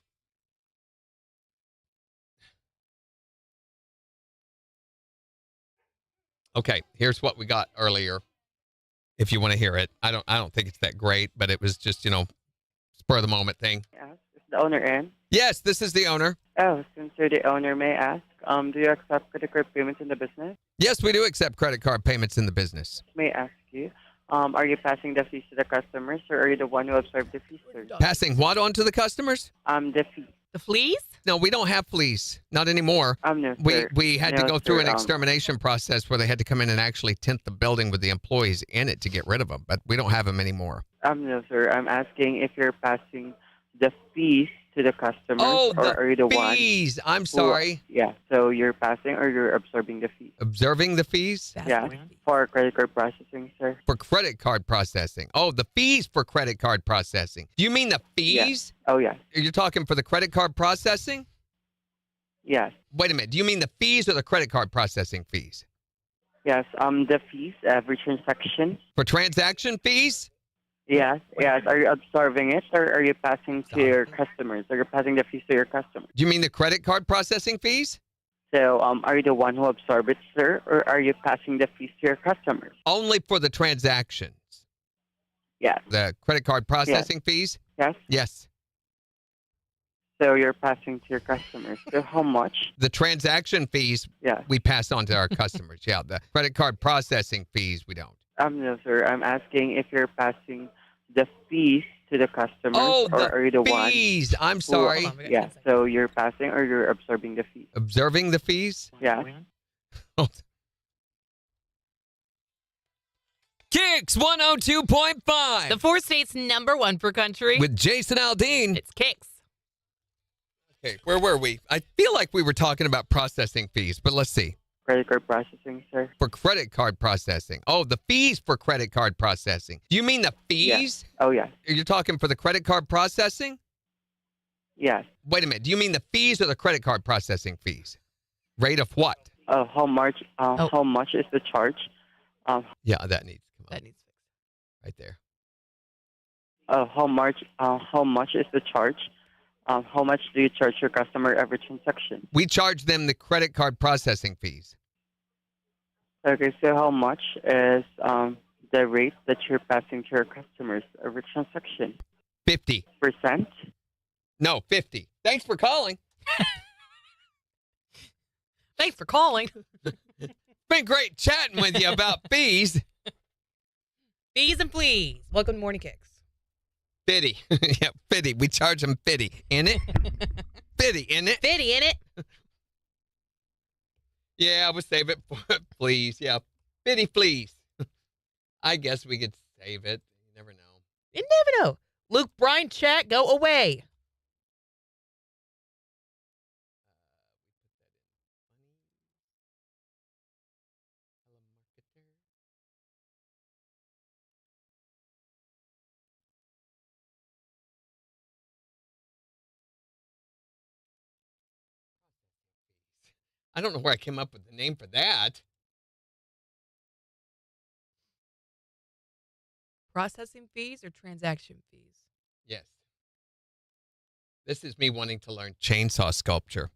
Okay, here's what we got earlier. If you want to hear it, I don't think it's that great, but it was just spur of the moment thing. Yes, is the owner in? Yes, this is the owner. Oh, since you're the owner, may I ask, do you accept credit card payments in the business? Yes, we do accept credit card payments in the business. May I ask you, are you passing the fees to the customers, or are you the one who absorbed the fees, sir? Passing what on to the customers? The fee. The fleas? No, we don't have fleas. Not anymore. No, sir. We had to No, go through sir, an extermination process where they had to come in and actually tint the building with the employees in it to get rid of them, but we don't have them anymore. No, sir. I'm asking if you're passing the fees to the customers, Oh, or are you the one? fees. I'm who- sorry. Yeah, so you're passing or you're absorbing the fees? Observing the fees Yeah, for credit card processing, sir. for credit card processing. Oh, the fees for credit card processing. Do you mean the fees? Oh, yes. You're talking for the credit card processing? Yes. Wait a minute. Do you mean the fees or the credit card processing fees? Yes, the fees, every transaction. For transaction fees? Yes, yes. Are you absorbing it, or are you passing to your customers? Are you passing the fees to your customers? Do you mean the credit card processing fees? So, are you the one who absorbs it, sir, or are you passing the fees to your customers? Only for the transactions. Yes. The credit card processing fees? Yes. Yes. So you're passing to your customers. So how much? The transaction fees Yeah. we pass on to our customers. Yeah, the credit card processing fees we don't. No, sir. I'm asking if you're passing the fees to the customers, Oh, or are you the one? fees. I'm who- sorry. Hold on, we got Yeah. 10 seconds. So you're passing or you're absorbing the fees? Observing the fees? Yeah. KIX 102.5 The 4 states #1 per country. with Jason Aldean. It's KIX. Okay, where were we? I feel like we were talking about processing fees, but let's see. Credit card processing, sir. For credit card processing. Oh, the fees for credit card processing. Do you mean the fees? Oh, yes. You're talking for the credit card processing? Yes. Wait a minute. Do you mean the fees or the credit card processing fees? Rate of what? How much? How much is the charge? Yeah, that needs to come That up needs fixed. right there. How much? How much is the charge? How much do you charge your customer every transaction? We charge them the credit card processing fees. Okay, so how much is the rate that you're passing to your customers every transaction? 50. Percent? No, 50. Thanks for calling. Thanks for calling. Been great chatting with you about fees. Fees and please. Welcome to Morning Kicks. 50. Yeah, 50. We charge them 50. In it? 50, in it? 50 in it. Yeah, we'll save it for please. Yeah. 50, please. I guess we could save it. You never know. You never know. Luke, Brian, chat, go away. I don't know where I came up with the name for that. Processing fees or transaction fees? Yes. This is me wanting to learn chainsaw sculpture.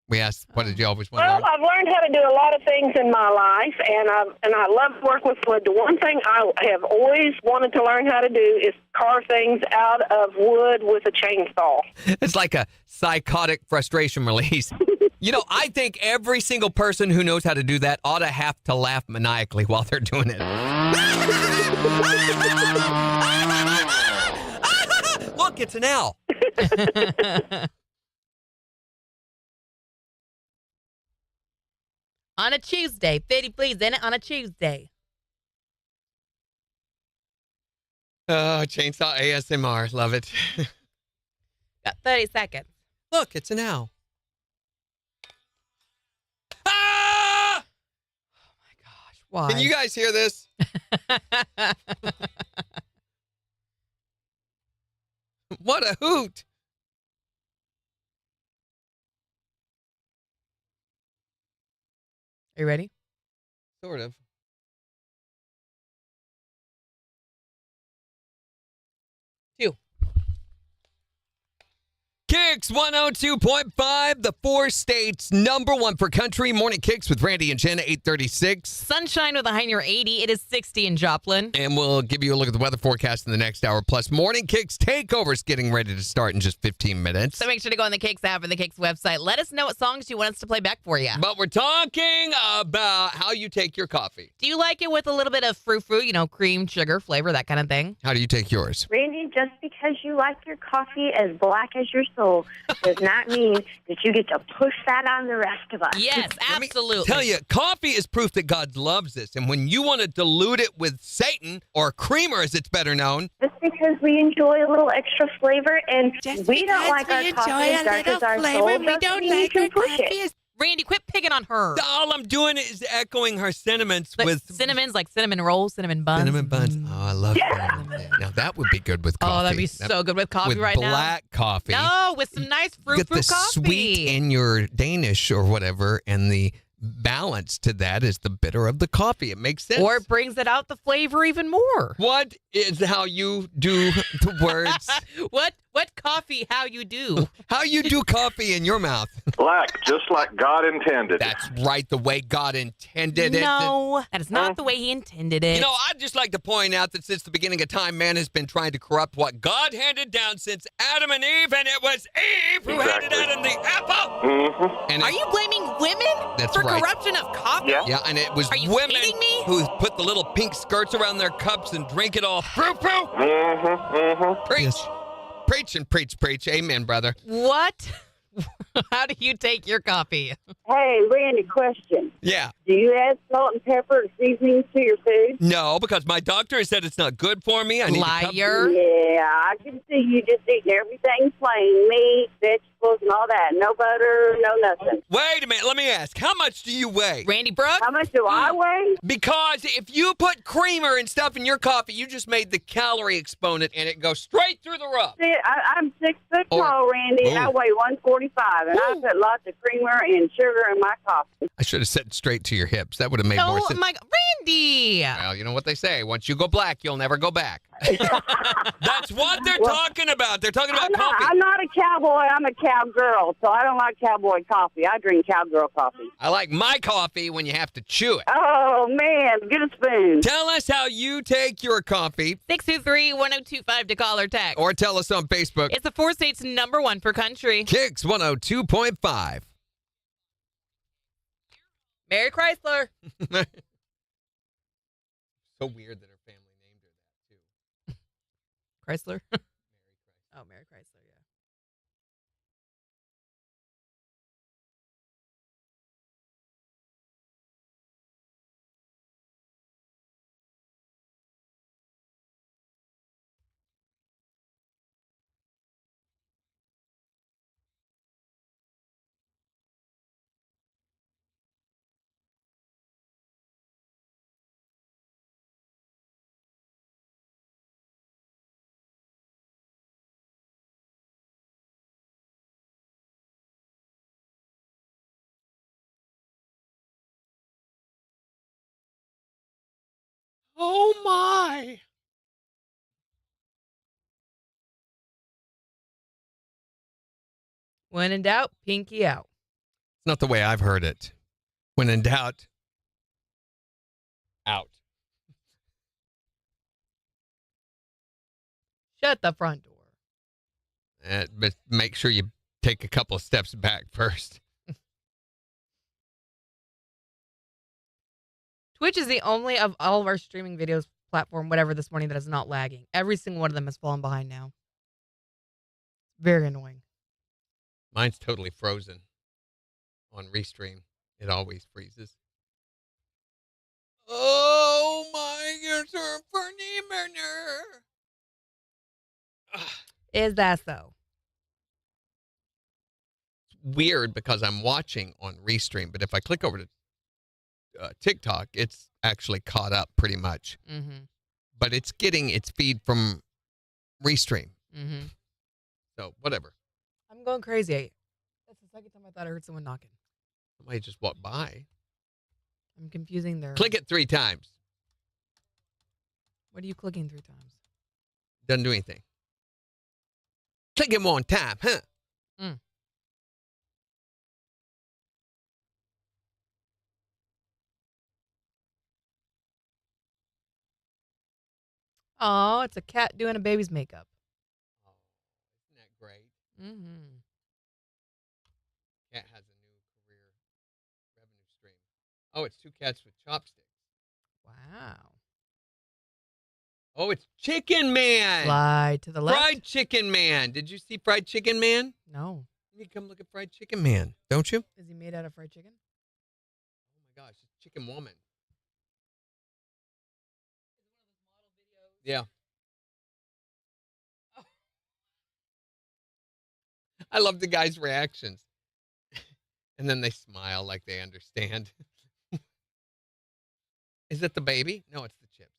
We asked, what did you always want to Well, learn? I've learned how to do a lot of things in my life, and I love to work with wood. The one thing I have always wanted to learn how to do is carve things out of wood with a chainsaw. It's like a psychotic frustration release. You know, I think every single person who knows how to do that ought to have to laugh maniacally while they're doing it. Look, it's an owl. On a Tuesday. 50 please, in it on a Tuesday. Oh, chainsaw ASMR. Love it. Got 30 seconds. Look, it's an owl. Ah! Gosh, why? Can you guys hear this? What a hoot. Are you ready? Sort of. KIX 102.5, the 4 states number 1 for country. Morning KIX with Randy and Jen, 8:36. Sunshine with a high near 80. It is 60 in Joplin. And we'll give you a look at the weather forecast in the next hour. Plus, Morning KIX Takeover's getting ready to start in just 15 minutes. So make sure to go on the KIX app or the KIX website. Let us know what songs you want us to play back for you. But we're talking about how you take your coffee. Do you like it with a little bit of frou-frou, cream, sugar, flavor, that kind of thing? How do you take yours? Randy, just because you like your coffee as black as your soul does not mean that you get to push that on the rest of us. Yes, absolutely. Tell you, coffee is proof that God loves us. And when you want to dilute it with Satan, or creamer as it's better known. Just because we enjoy a little extra flavor and we don't like our coffee as dark as our soul, we don't like our coffee. Randy, quit picking on her. All I'm doing is echoing her sentiments But with cinnamons, like cinnamon rolls, cinnamon buns. cinnamon buns. Oh, I love cinnamon. Now that would be good with coffee. Oh, that'd be so good with coffee with right now. black coffee. No, with some nice Get frou-frou the coffee. sweet in your Danish or whatever, and the balance to that is the bitter of the coffee. It makes sense. Or it brings it out the flavor even more. What is how you do the words? What coffee how you do? How you do coffee in your mouth? Black, just like God intended. That's right, the way God intended it. No, that is not the way he intended it. You know, I'd just like to point out that since the beginning of time, man has been trying to corrupt what God handed down since Adam and Eve, and it was Eve who handed Adam the apple. Mm-hmm. Are you blaming women That's for right. corruption of coffee? Yeah, and it was Are you women kidding me? who put the little pink skirts around their cups and drink it all. Frou-frou. Mm-hmm. Mm-hmm. Preach. Preach and preach, preach. Amen, brother. What? How do you take your coffee? Hey, Randy, question. Yeah. Do you add salt and pepper and seasonings to your food? No, because my doctor has said it's not good for me. I need to cut- Liar. Yeah, I can see you just eating everything plain, meat, vegetables, and all that. No butter, no nothing. Wait a minute. Let me ask. How much do you weigh? Randy Brooks? How much do I weigh? Because if you put creamer and stuff in your coffee, you just made the calorie exponent and it goes straight through the roof. See, I'm 6 foot Or- tall, Randy, and I Ooh. weigh 145, and I put lots of creamer and sugar in my coffee. I should have said it straight to your hips. That would have made No, more sense. my Randy. Well, you know what they say. Once you go black, you'll never go back. That's what they're talking about. They're talking about coffee. I'm not a cowboy. I'm a cowgirl, so I don't like cowboy coffee. I drink cowgirl coffee. I like my coffee when you have to chew it. Oh, man, get a spoon. Tell us how you take your coffee, 623-1025 to call or text. or tell us on Facebook. It's the 4 states number 1 for country. KIX 102.5. Mary Chrysler. So weird that her family named her that, too. Chrysler? Oh, Mary Chrysler, yeah. Oh, my. When in doubt, pinky out. It's not the way I've heard it. When in doubt, out. Shut the front door. But make sure you take a couple of steps back first. Twitch is the only of all of our streaming videos platform, whatever, this morning that is not lagging. Every single one of them has fallen behind now. Very annoying. Mine's totally frozen on Restream. It always freezes. Oh, my goodness. Is that so? It's weird because I'm watching on Restream, but if I click over to TikTok, it's actually caught up pretty much. Mm-hmm. But it's getting its feed from Restream. Mm-hmm. So, whatever. I'm going crazy. That's the second time I thought I heard someone knocking. Somebody just walked by. I'm confusing their... Click it 3 times. What are you clicking 3 times? Doesn't do anything. Click it 1 time, huh? Mm. Oh, it's a cat doing a baby's makeup. Oh, isn't that great? Mm-hmm. Cat has a new career revenue stream. Oh, it's 2 cats with chopsticks. Wow. Oh, it's Chicken Man. Slide to the left. Fried Chicken Man. Did you see Fried Chicken Man? No. You need to come look at Fried Chicken Man, don't you? Is he made out of fried chicken? Oh, my gosh. It's Chicken Woman. Yeah. I love the guy's reactions. And then they smile like they understand. Is it the baby? No, it's the chips.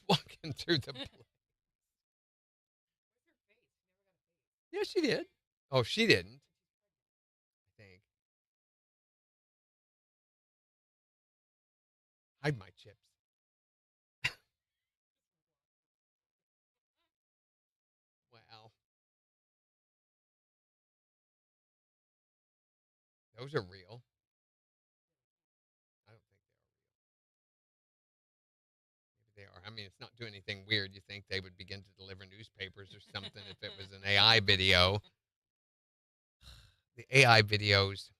Walking through the place. Yeah, she did. Oh, she didn't. I think. Hide my chips. Wow. Those are real. I don't think they are real. Maybe they are. I mean, it's not doing anything weird. You think they would begin to deliver newspapers or something if it was an AI video. The AI videos.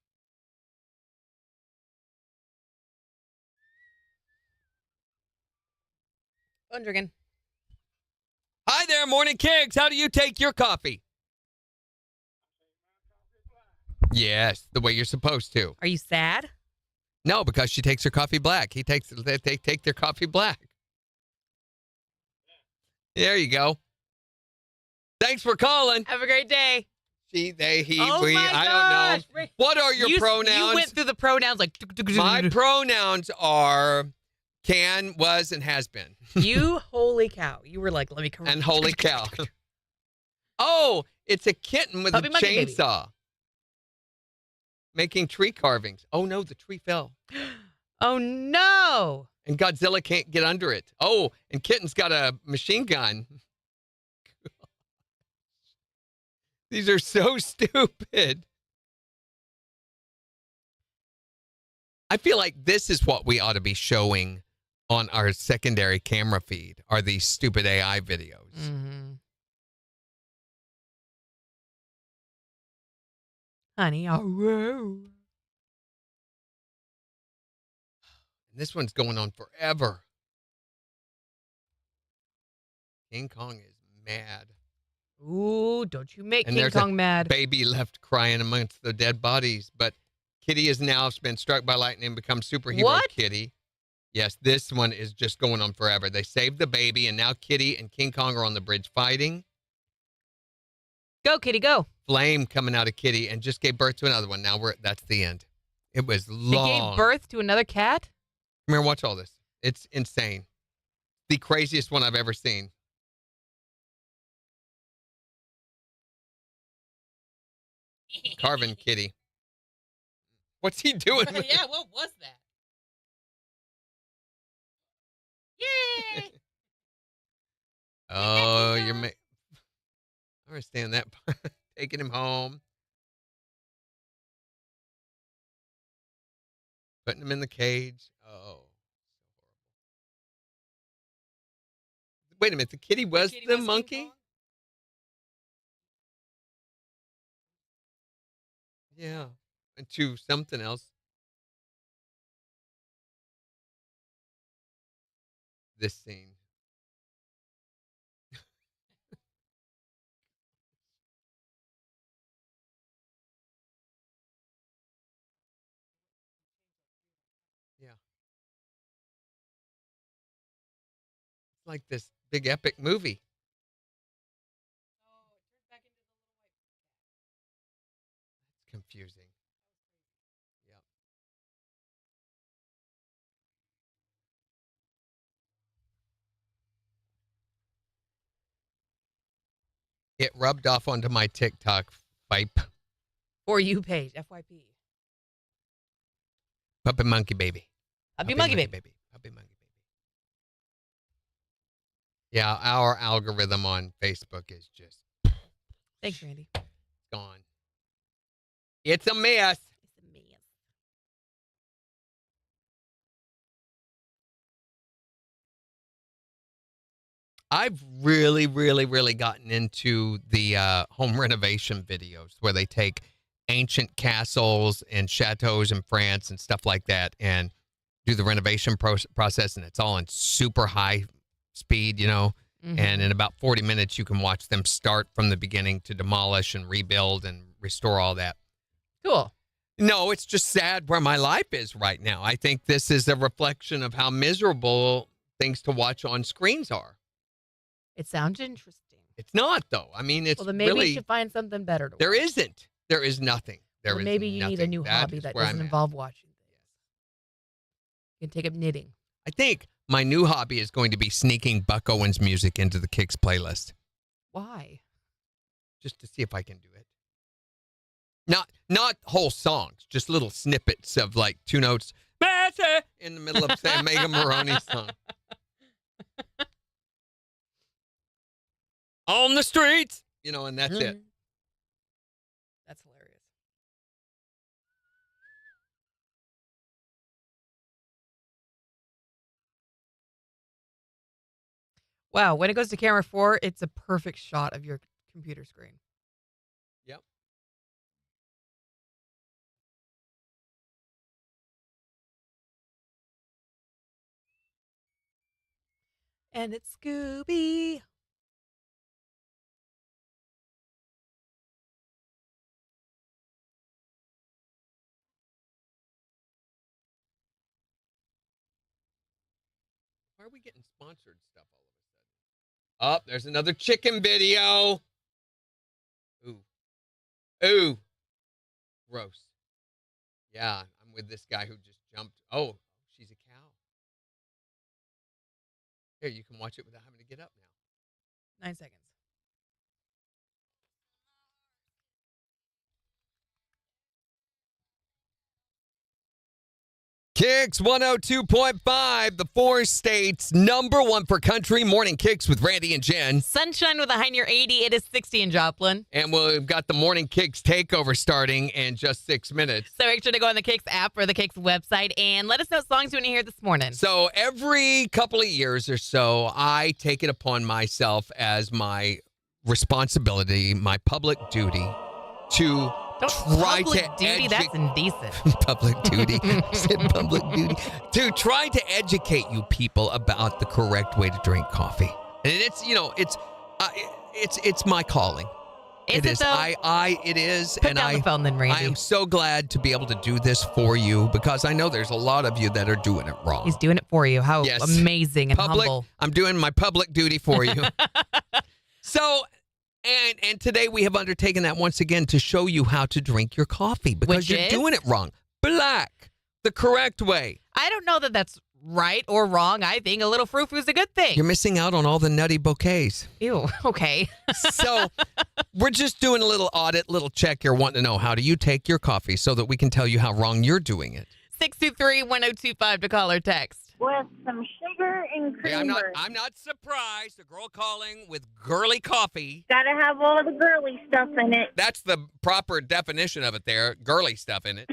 Fun drinking. Hi there, Morning Kicks. How do you take your coffee? Yes, the way you're supposed to. Are you sad? No, because she takes her coffee black. They take their coffee black. There you go. Thanks for calling. Have a great day. She, they, he, Oh we, my I gosh. don't know. What are your pronouns? You went through the pronouns like... My pronouns are can, was, and has been. You holy cow. You were like, let me come. And holy cow. Oh, it's a kitten with Puppy a monkey baby. chainsaw. Making tree carvings. Oh, no, the tree fell. Oh, no. And Godzilla can't get under it. Oh, and Kitten's got a machine gun. These are so stupid. I feel like this is what we ought to be showing on our secondary camera feed, are these stupid AI videos. Mm-hmm. Honey, oh, whoa. This one's going on forever. King Kong is mad. Ooh, don't you make And King there's Kong a mad. baby left crying amongst the dead bodies. But Kitty has now been struck by lightning and become superhero What? Kitty. Yes, this one is just going on forever. They saved the baby, and now Kitty and King Kong are on the bridge fighting. Go, kitty, go. Flame coming out of Kitty and just gave birth to another one. Now that's the end. It was long. They gave birth to another cat? Come here, watch all this. It's insane. The craziest one I've ever seen. Carving Kitty. What's he doing? Yeah, what was that? Yay! Oh, I understand that part. Taking him home. Putting him in the cage. Oh. Wait a minute. The kitty was the monkey? Yeah. And to something else. This scene. Yeah. It's like this big epic movie. It's confusing. Yep. It rubbed off onto my TikTok pipe. For you page, FYP. Puppet monkey baby. Puppy monkey baby. Puppy monkey baby. Yeah, our algorithm on Facebook is just Thanks, Randy. gone. It's a mess. It's a mess. I've really, really, really gotten into the home renovation videos where they take ancient castles and chateaus in France and stuff like that and do the renovation process, and it's all in super high speed, you know. Mm-hmm. And in about 40 minutes, you can watch them start from the beginning to demolish and rebuild and restore all that. Cool. No, it's just sad where my life is right now. I think this is a reflection of how miserable things to watch on screens are. It sounds interesting. It's not, though. I mean, it's Well, then maybe really, you should find something better to watch. there isn't. There is nothing. There Well, is maybe you need a nothing. new That hobby is that where doesn't I'm at. involve watching things. You can take up knitting. I think my new hobby is going to be sneaking Buck Owens music into the KIX playlist, Why? just to see if I can do it. Not whole songs, just little snippets of like 2 notes in the middle of, say, Mega Maroney's song. On the streets, you know, and that's it. That's hilarious. Wow, when it goes to camera 4, it's a perfect shot of your computer screen. Yep. And it's Scooby. Why are we getting sponsored stuff all of a sudden? Oh, there's another chicken video. Ooh. Ooh. Gross. Yeah, I'm with this guy who just jumped. Oh, she's a cow. Here, you can watch it without having to get up now. 9 seconds. KIX 102.5, the 4 states #1 for country. Morning KIX with Randy and Jen. Sunshine with a high near 80. It is 60 in Joplin. And we've got the morning KIX takeover starting in just 6 minutes. So make sure to go on the KIX app or the KIX website and let us know what songs you want to hear this morning. So every couple of years or so, I take it upon myself as my responsibility, my public duty to try public to duty, that's indecent. public duty. I said public duty. To try to educate you people about the correct way to drink coffee. And it's, you know, it's my calling. Is it though? It is. Put down the phone then, Randy. I am so glad to be able to do this for you because I know there's a lot of you that are doing it wrong. He's doing it for you. How Yes. amazing and Public, humble. I'm doing my public duty for you. So, and today we have undertaken that once again to show you how to drink your coffee because Which you're is? doing it wrong. Black, the correct way. I don't know that that's right or wrong. I think a little frou-frou is a good thing. You're missing out on all the nutty bouquets. Ew, okay. So we're just doing a little audit, little check here, wanting to know how do you take your coffee so that we can tell you how wrong you're doing it. 623-1025 to call or text. with some sugar and creamer. Hey, I'm not surprised. A girl calling with girly coffee. Gotta have all the girly stuff in it. That's the proper definition of it there. Girly stuff in it.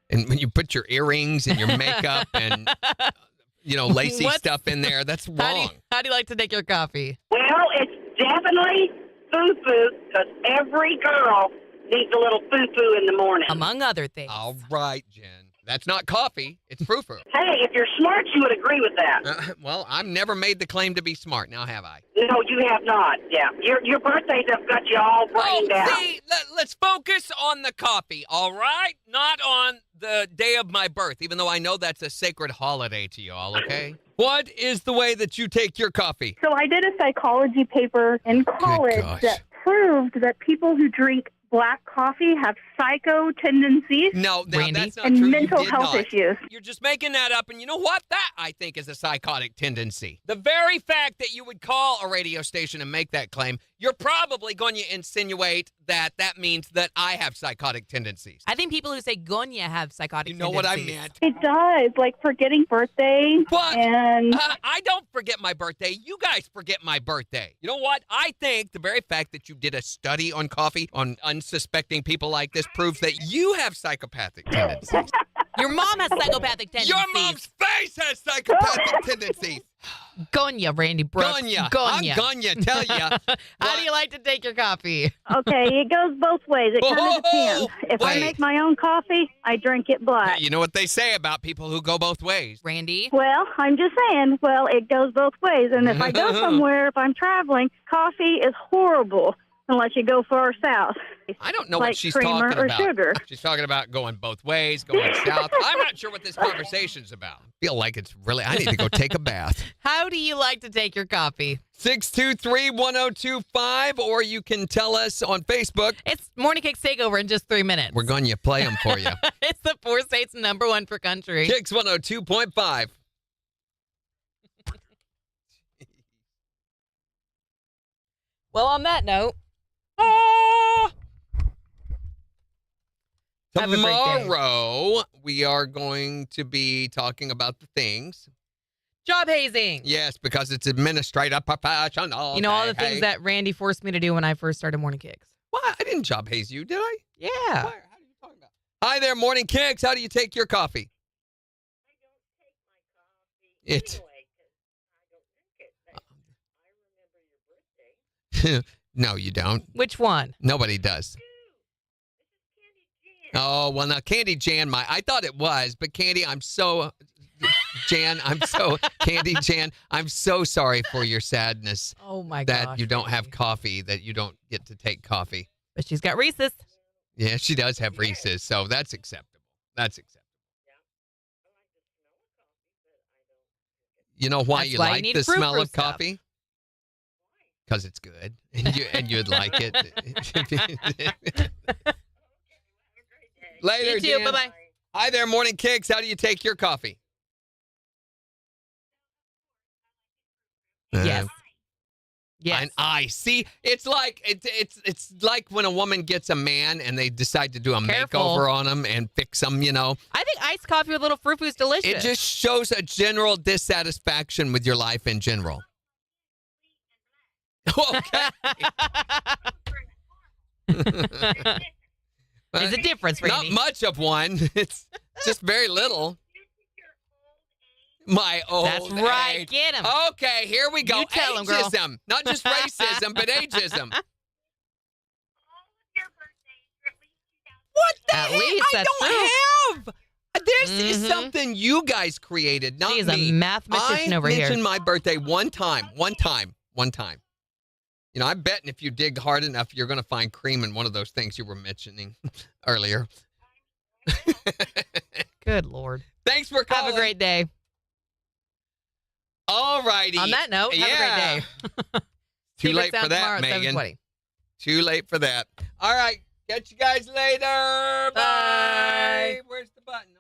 And when you put your earrings and your makeup and, lacy stuff in there, that's wrong. How do you like to take your coffee? Well, it's definitely foo-foo because every girl needs a little foo-foo in the morning. Among other things. All right, Jen. That's not coffee. It's frou-frou. Hey, if you're smart, you would agree with that. Well, I've never made the claim to be smart. Now have I? No, you have not. Yeah, your birthdays have got you all brained out. See, let's focus on the coffee, all right? Not on the day of my birth, even though I know that's a sacred holiday to you all, okay? What is the way that you take your coffee? So I did a psychology paper in college that proved that people who drink black coffee have psycho tendencies. No, that's not and true. mental health issues. You're just making that up, and you know what? That, I think, is a psychotic tendency. The very fact that you would call a radio station and make that claim, you're probably going to insinuate that means that I have psychotic tendencies. I think people who say Gonya have psychotic tendencies. You know what I meant. It does, like forgetting birthdays. But and I don't forget my birthday. You guys forget my birthday. You know what? I think the very fact that you did a study on coffee, on unsuspecting people like this, proves that you have psychopathic tendencies. Your mom has psychopathic tendencies. Your mom's face has psychopathic tendencies. Gonya, Randy Brooks. Gonya. Gonya. I'm Gonya, tell ya. How do you like to take your coffee? Okay, it goes both ways. It kind of depends. If I Wait. make my own coffee, I drink it black. You know what they say about people who go both ways. Randy? Well, I'm just saying, it goes both ways. And if I go somewhere, if I'm traveling, coffee is horrible unless you go far south. I don't know like what she's creamer talking or about. Sugar. She's talking about going both ways, going south. I'm not sure what this conversation's about. I feel like it's really, I need to go take a bath. How do you like to take your coffee? 623-1025, or you can tell us on Facebook. It's Morning KIX Takeover in just 3 minutes. We're going to play them for you. It's the 4 states #1 for country. KIX 102.5. Well, on that note, have a great day. Tomorrow, we are going to be talking about the things. Job hazing. Yes, because it's administrative professional. You know, all the things that Randy forced me to do when I first started Morning KIX. What? I didn't job haze you, did I? Yeah. Why? How are you talking about? Hi there, Morning KIX. How do you take your coffee? I don't take my coffee It. anyway because I don't drink it. But I remember your birthday. No, you don't. Which one? Nobody does. Oh, well, now, Candy Jan, I thought it was, but Candy, I'm so sorry for your sadness. Oh, my that gosh. you don't have coffee, that you don't get to take coffee. But she's got Reese's. Yeah, she does have Reese's, so that's acceptable. That's acceptable. You know why That's you why you like need the smell frou-frou of stuff. coffee? Because it's good, and you'd like it. Later, You too. Jan. Bye-bye. Hi there, Morning KIX. How do you take your coffee? Yes. Yes. And I see. It's like it's like when a woman gets a man and they decide to do a Careful. makeover on him and fix him. You know, I think iced coffee with a little frou-frou is delicious. it just shows a general dissatisfaction with your life in general. Okay. There's a difference, Randy. Not much of one. It's just very little. My old That's right. age. Get him. Okay, here we go. You tell 'em, girl. Ageism. Not just racism, but ageism. What the At heck? least I that's don't have. This is Mhm. something you guys created, not She is me. a mathematician I over here. mentioned my birthday one time. You know, I'm betting if you dig hard enough, you're going to find cream in one of those things you were mentioning earlier. Good Lord. Thanks for calling. Have a great day. All righty. On that note, have a great day. Too Secret late for Sound that, tomorrow at Megan. 7:20. Too late for that. All right. Catch you guys later. Bye. Where's the button?